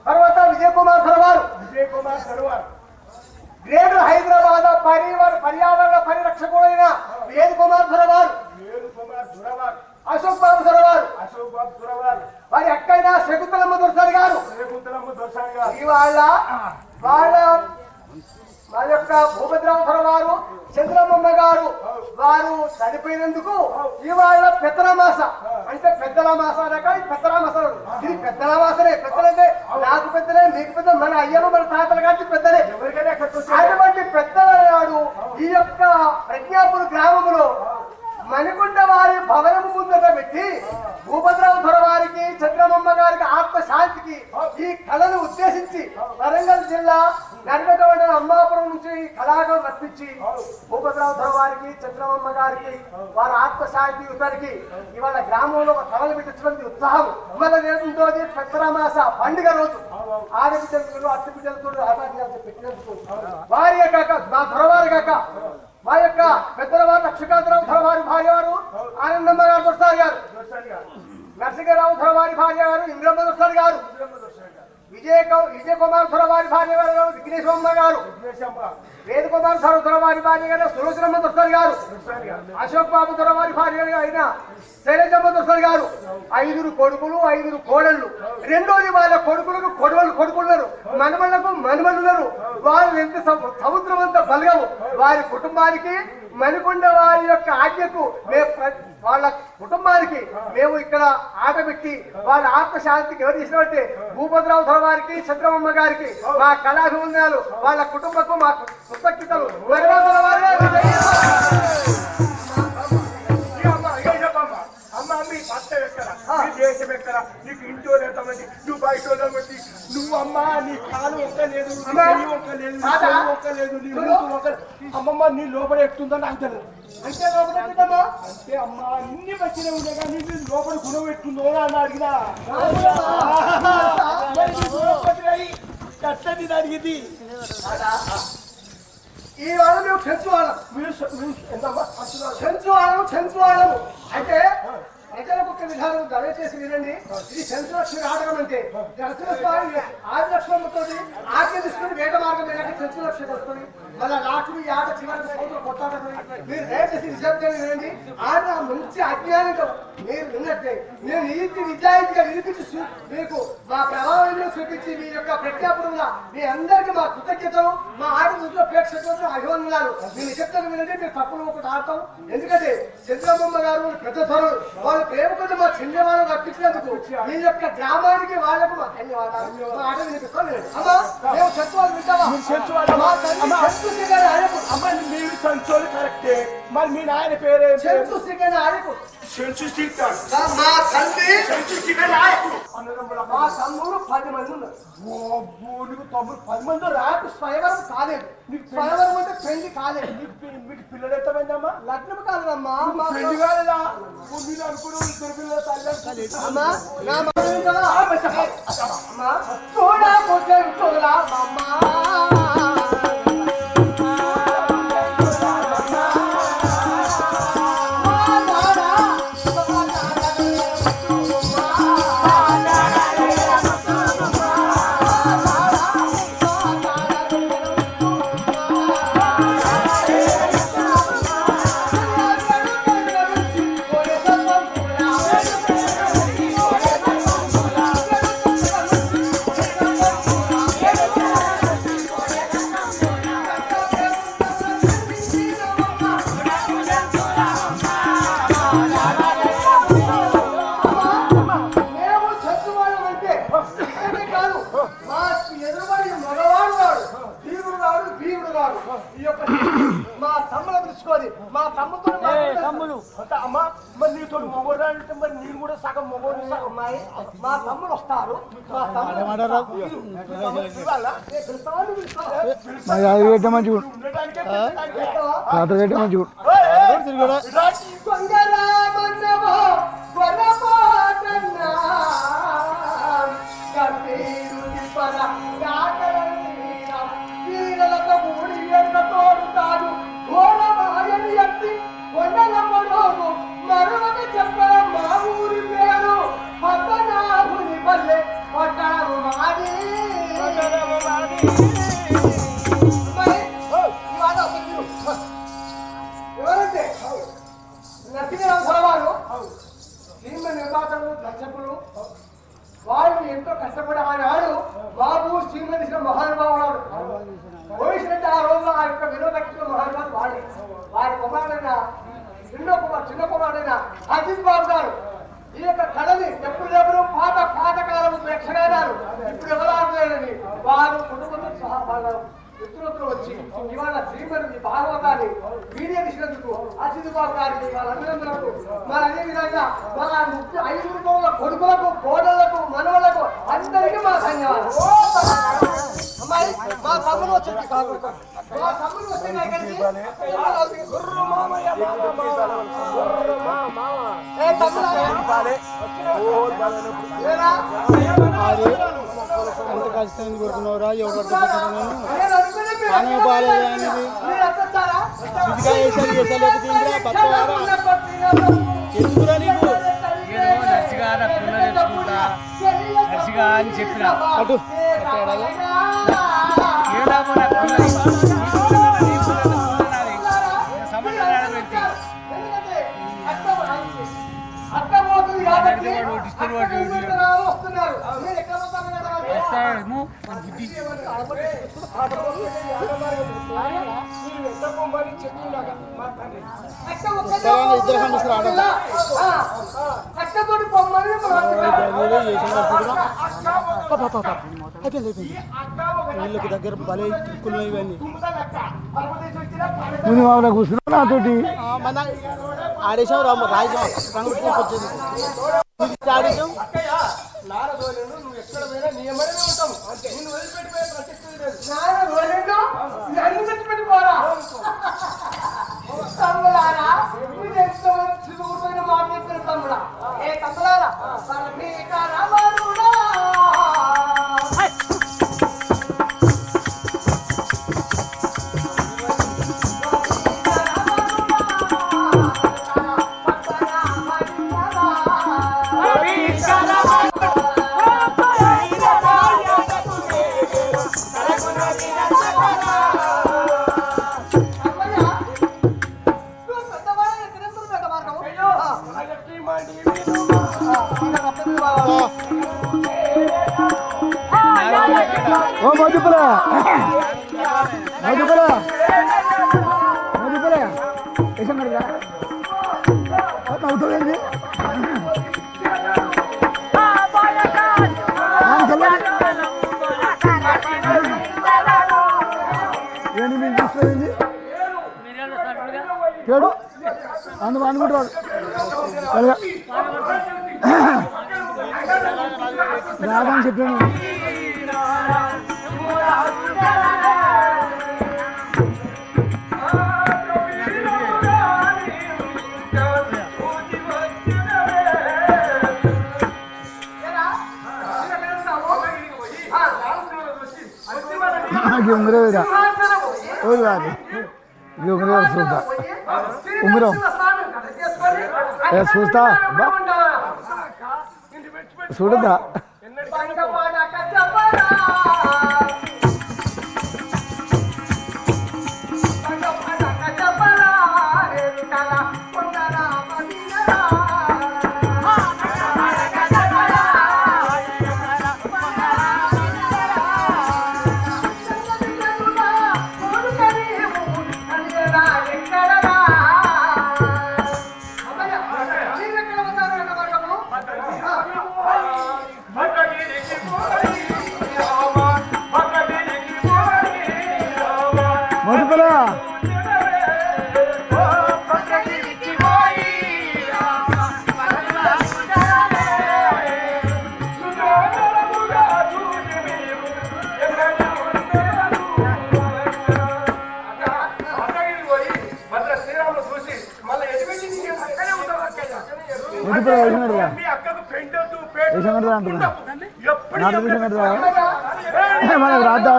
[SPEAKER 3] తర్వాత విజయ్ కుమార్ సరవారు, గ్రేటర్ హైదరాబాద్ పర్యావరణ పరిరక్షకుడైన వేద్ కుమార్ సరవారు, అశోక్ బాబు సరవారు, వారి అక్కైన శకుంతలమ్మ దొరసారి గారు. ఇవాళ వాళ్ళ మా యొక్క భూపతిరావు సరవారు, చంద్రమ్మ గారు వారు చనిపోయినందుకు ఇవాళ పెద్దలమాస అంటే పెద్దలమాస అనక పెద్దలమాస. ఇది పెద్దలమాసనే. పెద్దలంటే నాకు పెద్దలే, మీకు పెద్ద, మన అయ్యను మన తాతల గారికి పెద్దలే. అటువంటి పెద్దల నాడు ఈ యొక్క ప్రజ్ఞాపూర్ గ్రామంలో మణికొండ వారి భవనం ముందట పెట్టి భూపతిరావు దొరవారికి, చంద్రమ్మ గారికి ఆత్మశాంతికి ఈ కళను ఉద్దేశించి వరంగల్ జిల్లా నర్మట మండలం అమ్మాపురం నుంచి కళాకారులు రప్పించి భూపతిరావు దొరవారికి, చంద్రమ్మ గారికి వారి ఆత్మశాంతి యుతానికి ఇవాళ గ్రామంలో ఒక కళలు పెట్టించడానికి ఉత్సాహం ఇవాళ నేర్చుకుంటోది. పెద్దరామాస పండుగ రోజు ఆడబిడ్డలు అత్తిబిడ్డలతో ఆటాలు పెట్టినందుకు వారి కాక మా దొరవారి కాక మా యొక్క పెద్దల వారు లక్ష్మీకాంతరావు ధరవారి భార్య వారు ఆనందమ్మ గారు దొరసారి గారు, నరసింహరావు ధరవారి భార్య గారు ఇంద్రమ్మ దొరసారి గారు, విజయ కుమార్ ధరవారి భార్య గారు విఘ్నేశ్వరమ్మ గారు, వేద కుమార్ ధరవారి భార్య గారు సులోచనమ్మ దొరసారి గారు, అశోక్ బాబు ధరవారి భార్య అయిన శైలజమ్మ దొరసారి గారు. 5 కొడుకులు 5 కోడళ్ళు. రెండోది వాళ్ళ కొడుకులకు కొడుకున్నారు, మనమలకు మనమనున్నారు. వారు ఎంత సముద్రం అంత బలగవు. వారి కుటుంబానికి మణికొండ వారి యొక్క ఆజ్ఞకు వాళ్ళ కుటుంబానికి మేము ఇక్కడ ఆట పెట్టి వాళ్ళ ఆత్మశాంతికి ఎవరు చేసినట్టే భూపతిరావు ధరవారికి, చంద్రమ్మ గారికి మా కళాభివందనాలు, వాళ్ళ కుటుంబకు మా కృతజ్ఞతలు.
[SPEAKER 4] దేశం ఎక్కడ, నీకు ఇంట్లో ఎంతమంది, నువ్వు బయట నువ్వు అమ్మా నీ కాలు ఒక్కలేదు, ఒక్కలేదు, నీ మూతు ఒక్కలేదు. అమ్మమ్మ నీ లోపల ఎట్టుందని నాకు తెలియదు.
[SPEAKER 3] అంటే లోపల
[SPEAKER 4] అంటే అమ్మా అన్ని వచ్చినా ఉండే కానీ నీ లోపల గుణం ఎట్టుందో అని అడిగినా కట్టది అడిగింది.
[SPEAKER 3] ఈ వాళ్ళం మేము చెంచువాళ్ళము అంటే ప్రజలకు ఒక విధానం దయచేసి వినండి. ఇది చెంచులక్ష్మి నాటకం అంటే నరసింహస్వామి ఆదిలక్ష్మమ్మతో ఆజ్ఞ తీసుకుని వేట మార్గం ఏంటంటే చెంచులక్ష్మి వస్తుంది. మళ్ళీ లాక్ష్మి ఆట చివరికి సముద్రం కొట్టాలి. మీరు దయచేసి నిశ్శబ్దంగా వినండి. ఆట మంచి అజ్ఞానంతో మీరు విన్నట్టే నేను నీతి నిజాయితీగా నిరూపించి మీకు మా ప్రభావం చూపించి మీ యొక్క ప్రఖ్యాపనంగా మీ అందరికీ మా కృతజ్ఞతలు, మా ఆట చూసిన ప్రేక్షకులకు అభివందనాలు. మీ నిశ్శబ్దంగా వినండి. మీరు తప్పులు ఒకటి ఆడతాం. ఎందుకంటే చంద్రబాబు గారు పెద్ద ధరలు వాళ్ళ ప్రేమ కొంచెం మా చిన్నవాళ్ళు రప్పించినందుకు మీ యొక్క గ్రామానికి వాళ్ళకు మా ధన్యవాదాలు. మా ఆట వినిపిస్తాను. అమ్మా మేము చచ్చువాళ్ళు వింటావా?
[SPEAKER 4] మీరు సంచోలు కరెక్టే. మరి మీ నాయన పేరే
[SPEAKER 3] చెంచు శ్రీకరణ ఆయకు. మా తండ్రి మా తమ్ముడు 10 మంది ఉన్నారు.
[SPEAKER 4] నీకు తమ్ముడు 10 మంది
[SPEAKER 3] నాకు స్వయంవరం కాలేదు. నీకు స్వయంవరం అంటే పెళ్లి కాలేదు.
[SPEAKER 4] మీకు పిల్లలు ఎంతమందమ్మా?
[SPEAKER 3] లగ్నం కాలేదమ్మా.
[SPEAKER 4] పెళ్లి కాలేదా? మీరు అనుకున్న 2 పిల్లలు తల్లి
[SPEAKER 3] అమ్మా నా చూడకపోతే చూడలా అమ్మా. మా తమ్ముడు తెలుసుకోవాలి. మా తమ్ముతో
[SPEAKER 4] తమ్ముడు అమ్మా మరి నీతో మొగోడు అంటే మరి నేను కూడా సగం మొగోడు సగం
[SPEAKER 3] అమ్మాయి. మా తమ్ముడు వస్తారు. మా తమ్ముడు తోడుతాడు ఓడమాయని ఎత్తి కొండల మరోగు మరొక మరి మీ భాగవతాన్ని వీడియో తీసినందుకు అసిద్ధి బాబు గారికి వాళ్ళందరూ మరి అదే విధంగా వాళ్ళ 5 కొడుకులకు కోడళ్లకు మనవళ్లకు అందరికీ మా ధన్యవాదాలు. అమ్మాయి మా తమ్ముడు వచ్చింది మా తమ్ముడు వచ్చింది ఇక్కడికి
[SPEAKER 2] ఎంత కష్టం కొడుతున్నావురా ఎవరు బాగాలేదు అనేది ఎందుకురా నీకు
[SPEAKER 5] అని చెప్పిన
[SPEAKER 2] అటు వీళ్ళకి దగ్గర భలే చిక్కులు ఇవన్నీ ముందు మామూలు కూర్చున్నావు నాతోటి ఆడేసాం రాజాం రంగు వచ్చేది ఆడేసాం
[SPEAKER 3] నువ్వు ఎక్కడ పోయినా నియమమే ఉంటావు నిన్ను వదిలిపెట్టిపోయే ప్రసక్తి లేదు. తమ్ముడారా మాట్లాడుతున్న తమ్ముడా ఏ తమ్ముడారా
[SPEAKER 2] ఓ మధుపుర మధుపుర మధుపుర వేసాం కదా అవుతుందండి ఏంటి మీరు చూసుకోండి కేడు అందుకు అనుకుంటారు రాదని చెప్పాను ఉంగరేదా ఓది కాదు ఇది ఉంగరం చూద్దా ఉంగరం చూస్తా చూడద్దా మనకు రాద్దా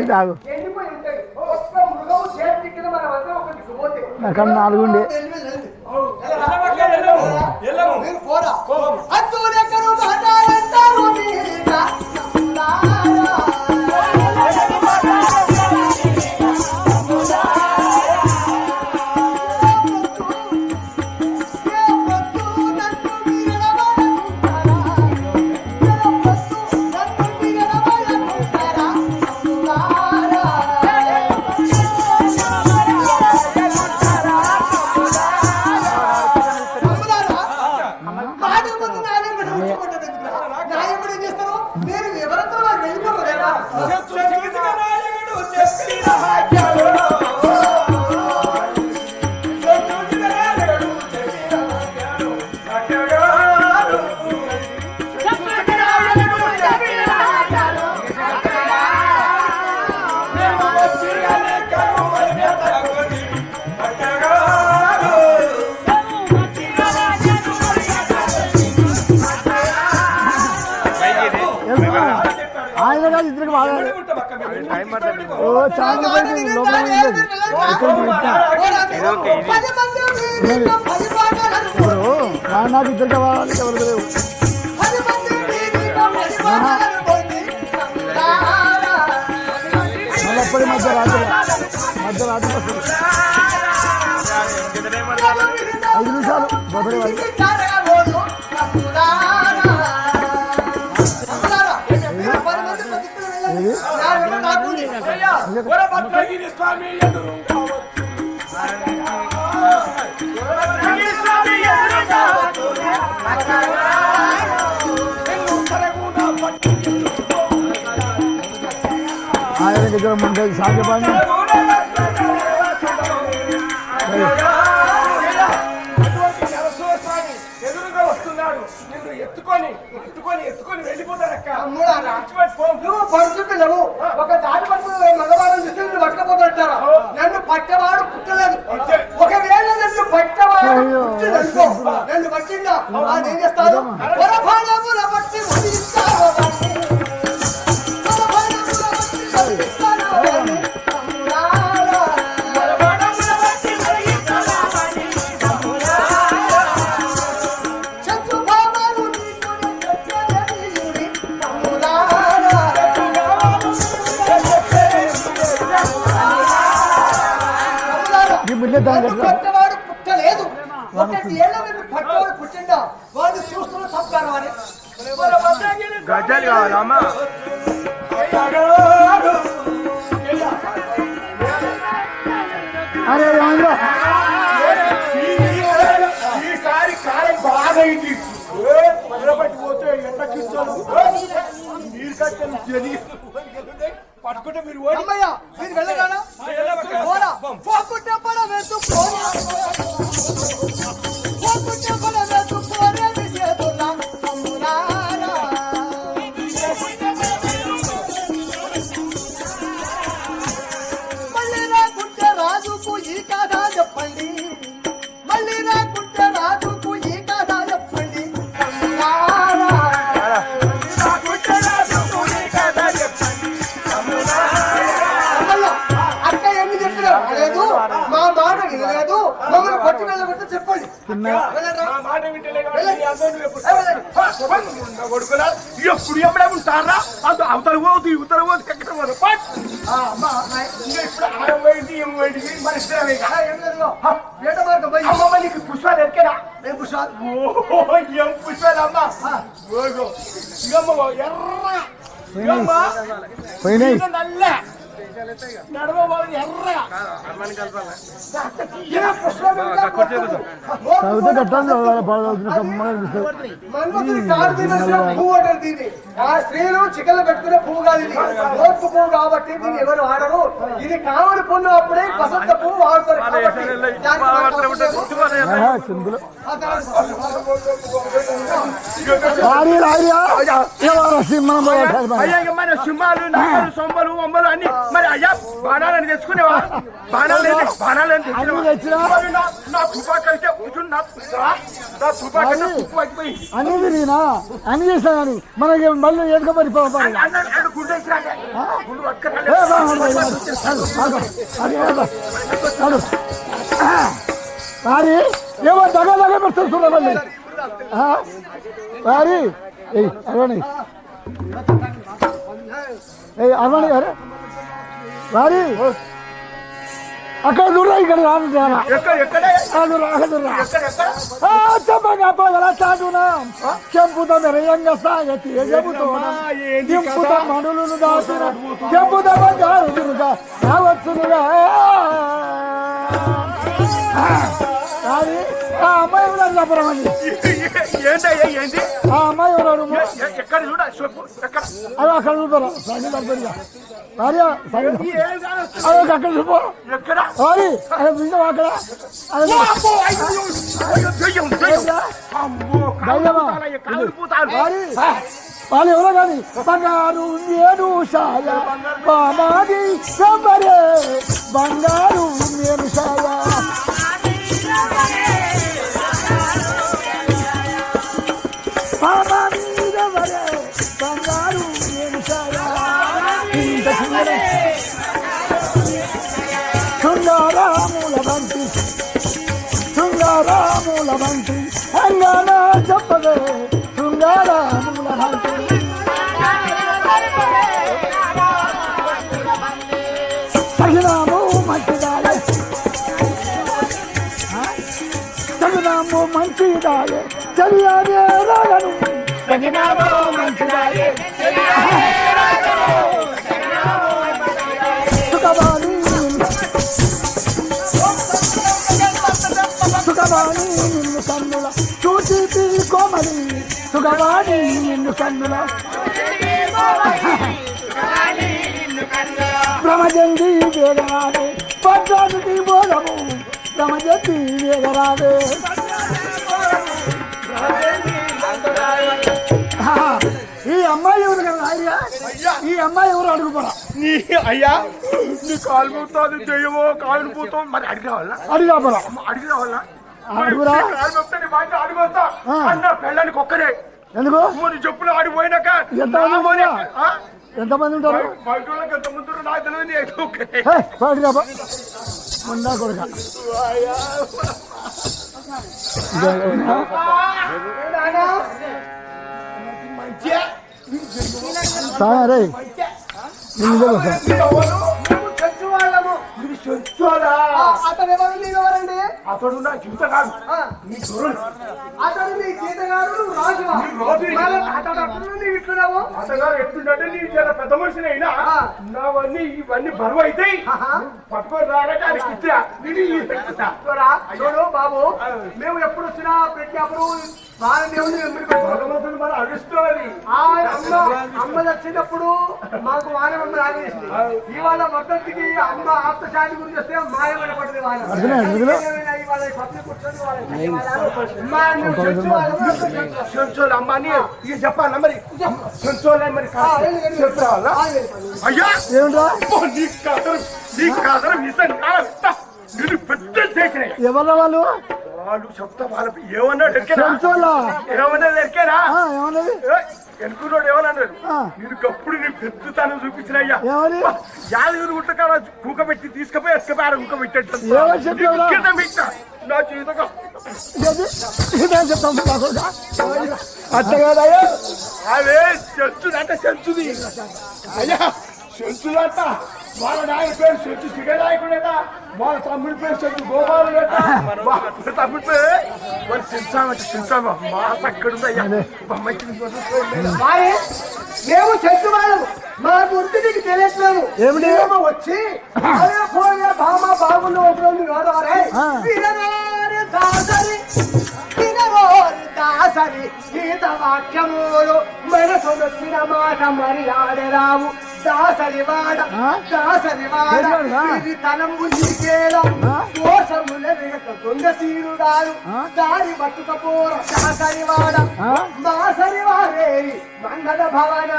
[SPEAKER 2] తాగు నాకన్నా 4 ఉండే
[SPEAKER 6] Para
[SPEAKER 2] ఓ చాలా మంది లోపల ఉండేది. ఇప్పుడు నాకు ఇద్దరు కావాలి ఎవరు లేవు. మళ్ళీ మధ్యరాత్రి వస్తుంది 5 నిమిషాలు బొబ్బరి వాళ్ళు ఆయన దగ్గర ముందు సాధ్యపడి
[SPEAKER 3] నువ్వు పడుతుంటున్నావు ఒక దారి పట్టుకుని మగవాడు చూస్తే నువ్వు పట్టకపోతారా? నన్ను పట్టవాడు పుట్టలేదు. ఒకవేళ నన్ను పట్టవాడు పుట్టిననుకో నన్ను పట్టిందా నేనేం చేస్తాను?
[SPEAKER 2] పట్టవాడు
[SPEAKER 3] పుట్టలేదు. ఒకటి ఏళ్ళ పట్టవాడు పుట్టిందా వాడు చూస్తున్న సంస్కారం అని
[SPEAKER 4] గజాలు కావాలమ్మా.
[SPEAKER 2] అరే
[SPEAKER 4] ఈసారి కాలం బాగా అయింది. పట్టిపోతే ఎంత చూస్తాను మీరు కట్టని పట్టుకుంటే మీరు
[SPEAKER 3] అమ్మయ్య మీరు వెళ్ళగానా మళ్ళీ రాకుంటే రాజుకు ఈ కథ చెప్పండి. మళ్ళీ రాకుంటే రాజుకు ఈ కథ చెప్పండి. అక్క ఎన్ని చెప్పినారు లేదు మా మాట వినలేదు మమ్మల్ని పట్టి వెళ్ళబట్టి చెప్పండి.
[SPEAKER 4] ఎప్పుడు ఎప్పుడే ఉంటారా అవతల పోదు ఇవతల పోదు ఎక్కడ పోదు. ఇప్పుడు ఆరం పోయింది ఏం పోయింది మరి అమ్మమ్మ నీకు పుష్పాలు ఎక్కేనా?
[SPEAKER 3] ఏం పుష్పాలు?
[SPEAKER 4] ఏం పుష్పాలు అమ్మా
[SPEAKER 2] పోయినాయి
[SPEAKER 4] నల్ల నడవ ఎర్రగా
[SPEAKER 3] స్త్రీలు చికెన్లు పెట్టుకునే పువ్వు కాదు ఇది. ఓట్పు పువ్వు కాబట్టి దీన్ని ఎవరు వాడరు. ఇది కావడి పువ్వు అప్పుడే వసంత పువ్వు వాడతారు.
[SPEAKER 4] మన సింహాలు నక్కలు సొంబలు వంబలు అన్ని మరి అయ్యా బాణాలని తెచ్చుకునేవా? బాణాలని తెచ్చుకునేవా? నా తుపాకైతే
[SPEAKER 2] అన్ని తిరిగినా అన్ని చేసినా కానీ మనకి మళ్ళీ ఎదుకబడి వారి ఏమో దగ్గర దగ్గర పెడతారు చూడ మళ్ళీ వారి అరవణి అరవణి గారు వారి అక్కడ దూరా ఇక్కడ రాను చెంపుత మెరయంగా సాగతి చెబుతున్నా దింపుత మనులను దాచిన చెంపుత బంగారుగా రావచ్చునుగా. ఆ అమ్మాయి ఎవరు చెప్పరమని ఆ అమ్మాయి ఎవరు అవి అక్కడ చూడరా సంగీ దగ్గరగా భార్య అక్కడ చూపో అక్కడ వాళ్ళు ఎవరో కానీ బంగారు నేను సాయ బామాది సంబరే బంగారు నేను సాయ బంగారు నేను సాయ ఇంత వంటి శృంగారాముల వంటి అంగానా చెప్పదే శృంగారాముల వంటి సగినాము మంచిదాయే సగినాము మంచిదాయే చలియానే రాగను సగినాము మంచిదాయే సుఖవాణి సుఖవాణి నిన్ను కన్నుల చూచి కోమలి సుఖవాణి నిన్ను కన్నుల బ్రహ్మజండి వేగరాదే పద్మావతి బోధము బ్రహ్మజండి వేగరాదే ఈ అమ్మాయి ఎవరు కదా అయ్యా ఈ అమ్మాయి ఎవరు అడుగుపోరా
[SPEAKER 3] నీ అయ్యా నీ కాలు పోతుంది చెయ్యవో కాలు పోతావు మరి అడిగిరావాలా
[SPEAKER 2] అడిగాపరా
[SPEAKER 3] అడిగిరావాలా
[SPEAKER 2] అడుగురా
[SPEAKER 3] కాలు పోతే నీ బాధ్యత అడిగొస్తా అన్న పెళ్ళానికి ఒక్కరే
[SPEAKER 2] ఎందుకు
[SPEAKER 3] నీ చెప్పులు ఆడిపోయినాక
[SPEAKER 2] ఎంతమంది ఉంటారు
[SPEAKER 3] బయట వాళ్ళకి ఎంత ముందు నాకు తెలియదు నీ అయితే ఒక్కరే
[SPEAKER 2] అడిగాపా మొండా కొడుక సారే నిన్ను
[SPEAKER 3] అతడు నా జీవితగాడు నీ దూరం
[SPEAKER 1] అతడు నీ జీతగాడు రాజువా
[SPEAKER 3] అతగారు ఎట్లుంటే నీ చాలా పెద్ద మనిషిని అయినా నావన్నీ ఇవన్నీ బరువు అవుతాయి పట్టుకొని రాగానే ఆయనకి ఇచ్చా
[SPEAKER 1] చూడు బాబు మేము ఎప్పుడు వచ్చినా ప్రతి అప్పుడు
[SPEAKER 3] భగవంతుడు మనం అడుస్తోంది
[SPEAKER 1] అమ్మ వచ్చినప్పుడు మాకు వానమ్మ ఆగేసింది ఇవాళ మొదటికి అమ్మ ఆప్తశాంతి గురించి వస్తే మాయమైన పడింది
[SPEAKER 3] చెంచోలు అమ్మాని ఇక చెప్పాలా మరి చెంచోలే మరి చెప్తావాలా అయ్యా
[SPEAKER 2] ఏమిటా
[SPEAKER 3] నీకు కాదరం నిజంగా నేను పెద్ద చేసిన
[SPEAKER 2] ఎవరు వాళ్ళు
[SPEAKER 3] వాళ్ళు చెప్తా వాళ్ళకి ఏమన్నా ఏమన్నా దొరికారా ఎనుకున్నాడు ఏమన్నాడు నేను అప్పుడు నీ పెద్దతనం చూపించిన అయ్యా యాదగిరి గుట్ట కాడ కుక్క పెట్టి తీసుకుపోయి ఎసుకపోయారు కుక్క పెట్టేట్టు నా జీవితంగా
[SPEAKER 2] అత్తగాదయ్యా
[SPEAKER 3] అదే చెంచుదంటే చెంచుది అయ్యా చెంచుదంట వాళ్ళ నాయన పేరు చెంచు సిగనాయకుడేనా వాళ్ళ తమ్ముడి పేరు చెంచు గోపాలుడేట తమ్ముడి పేరు మరి చెంచామంటే చెంచామా మాట అక్కడుందయ్యా
[SPEAKER 1] మేము చెట్టు వాళ్ళము మా గుర్తు నీకు తెలియట్లేదు
[SPEAKER 2] ఏమిటి
[SPEAKER 1] వచ్చి బామ బాగుండు ఒకరోజు దాసరి దాసరి గీత వాక్యములు మనసు వచ్చిన మాట మరి ఆడరావు దాసరివాడ ఇది తలంబు నీకేలా దోషముల వెనక దొంగ తీరుడారు దారి బతుకపోర దాసరివాడ దాసరివారేరి మంగళ భవన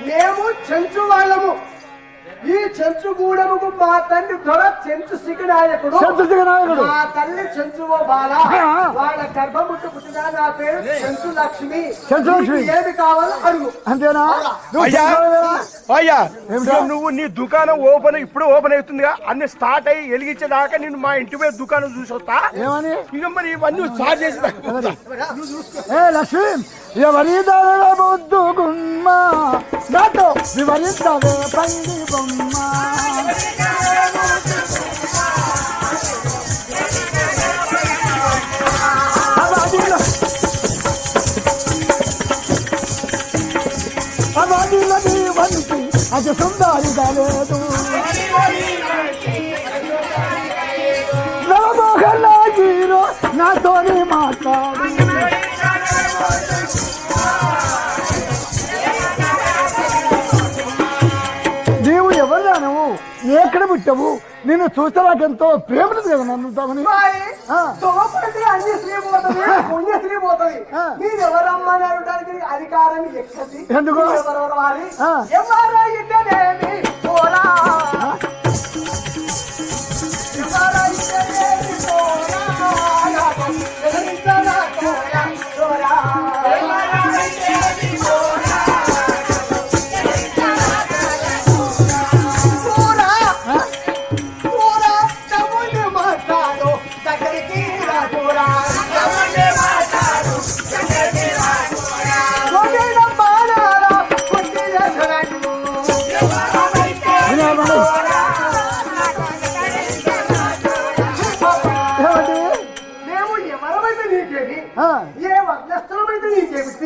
[SPEAKER 1] మేము చెంచు వాళ్ళము ఈ చెంచు గూడెముకు మా తండ్రి దొర చెంచు సిగనాయకుడు మా తల్లి చెంచువో బాల వాళ్ళ గర్భముట్టు పుట్టిన నా పేరు చెంచు లక్ష్మి ఏది కావాలో అడుగు
[SPEAKER 2] అంతేనా
[SPEAKER 3] అయ్యా నువ్వు నీ దుకాణం ఇప్పుడు ఓపెన్ అవుతుందిగా అన్ని స్టార్ట్ అయ్యి వెలిగించేదాకా నేను మా ఇంటి మీద దుకాణం చూసి వస్తా
[SPEAKER 2] ఏమని
[SPEAKER 3] ఇక మరి ఇవన్నీ స్టార్ట్ చేసి
[SPEAKER 2] లక్ష్మి ఎవరిదర బొద్దు గుమ్మ నాతో వివరిద్దవే పండి బొమ్మ అవాదిలది వంటి అది సుందరిగా లేదు నవమోహన హీరో నాతోని మాట్లాడు నీవు ఎవరురా నువ్వు ఎక్కడ పుట్టావు నిన్ను చూస్తే నాకెంతో ప్రేమ ఉంది కదా నన్ను తామని
[SPEAKER 1] అన్ని స్త్రీ పోతుంది పుణ్యశ్రీ పోతుంది మీరు ఎవరమ్మని అడగడానికి అధికారం ఎక్కది
[SPEAKER 2] ఎందుకు
[SPEAKER 1] ఎవరైతేనేమి పోరా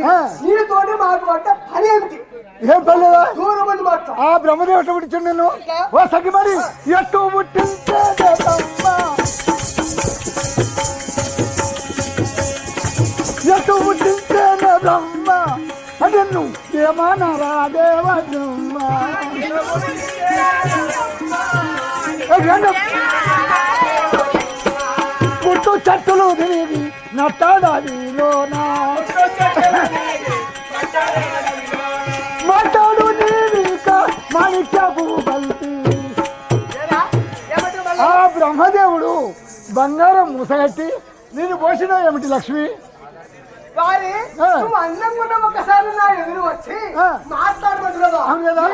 [SPEAKER 3] వచ్చి నీతోటి మాకు పడ్డ పని ఏమిటి?
[SPEAKER 2] ఏం పర్లేదా
[SPEAKER 3] దూరం మంది మాట్లాడు.
[SPEAKER 2] ఆ బ్రహ్మదేవుడు ఎట్లా పుట్టించాడు నిన్ను ఓ సఖి మరి ఎట్టు పుట్టించే ఎట్టు పుట్టించేనే బ్రహ్మ అంటే నువ్వు ఏమన్నారా దేవ బ్రహ్మ పుట్టు చెట్టులు తిరిగి నట్టాడవిలోనా మాట్లాడు నీవిక మాణిక్యపు కల్పి ఆ బ్రహ్మదేవుడు బంగారం మూసగట్టి నేను పోసిన ఏమిటి లక్ష్మి
[SPEAKER 3] వారి నువ్వు అందంగా ఉన్న ఒకసారి నా ఎదురు వచ్చి మాట్లాడమంటున్నావా?
[SPEAKER 2] అవును కదా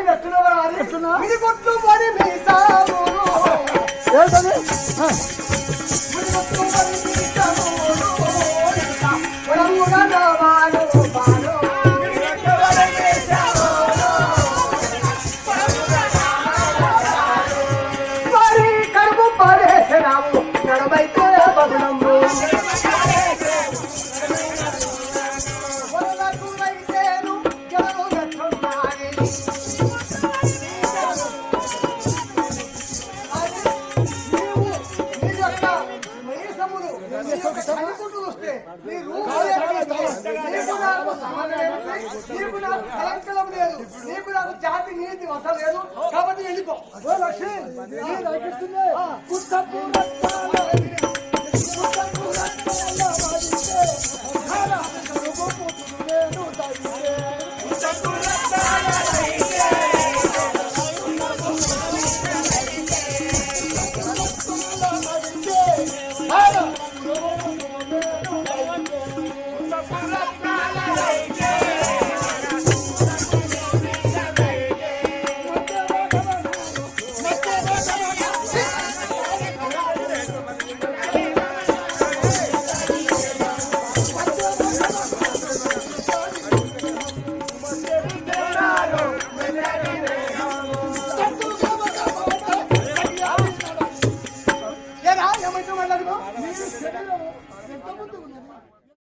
[SPEAKER 3] ఎట్లున్నా ఇది కొట్లు పడి మీసాము
[SPEAKER 2] ఏంటది
[SPEAKER 3] కడుపు పడేసినాము నడమైతే బదులము నీకు నాకు కలంకలం లేదు, నీకు నాకు జాతి నీతి వద్ద లేదు, కాబట్టి వెళ్ళిపో. ఏమంటే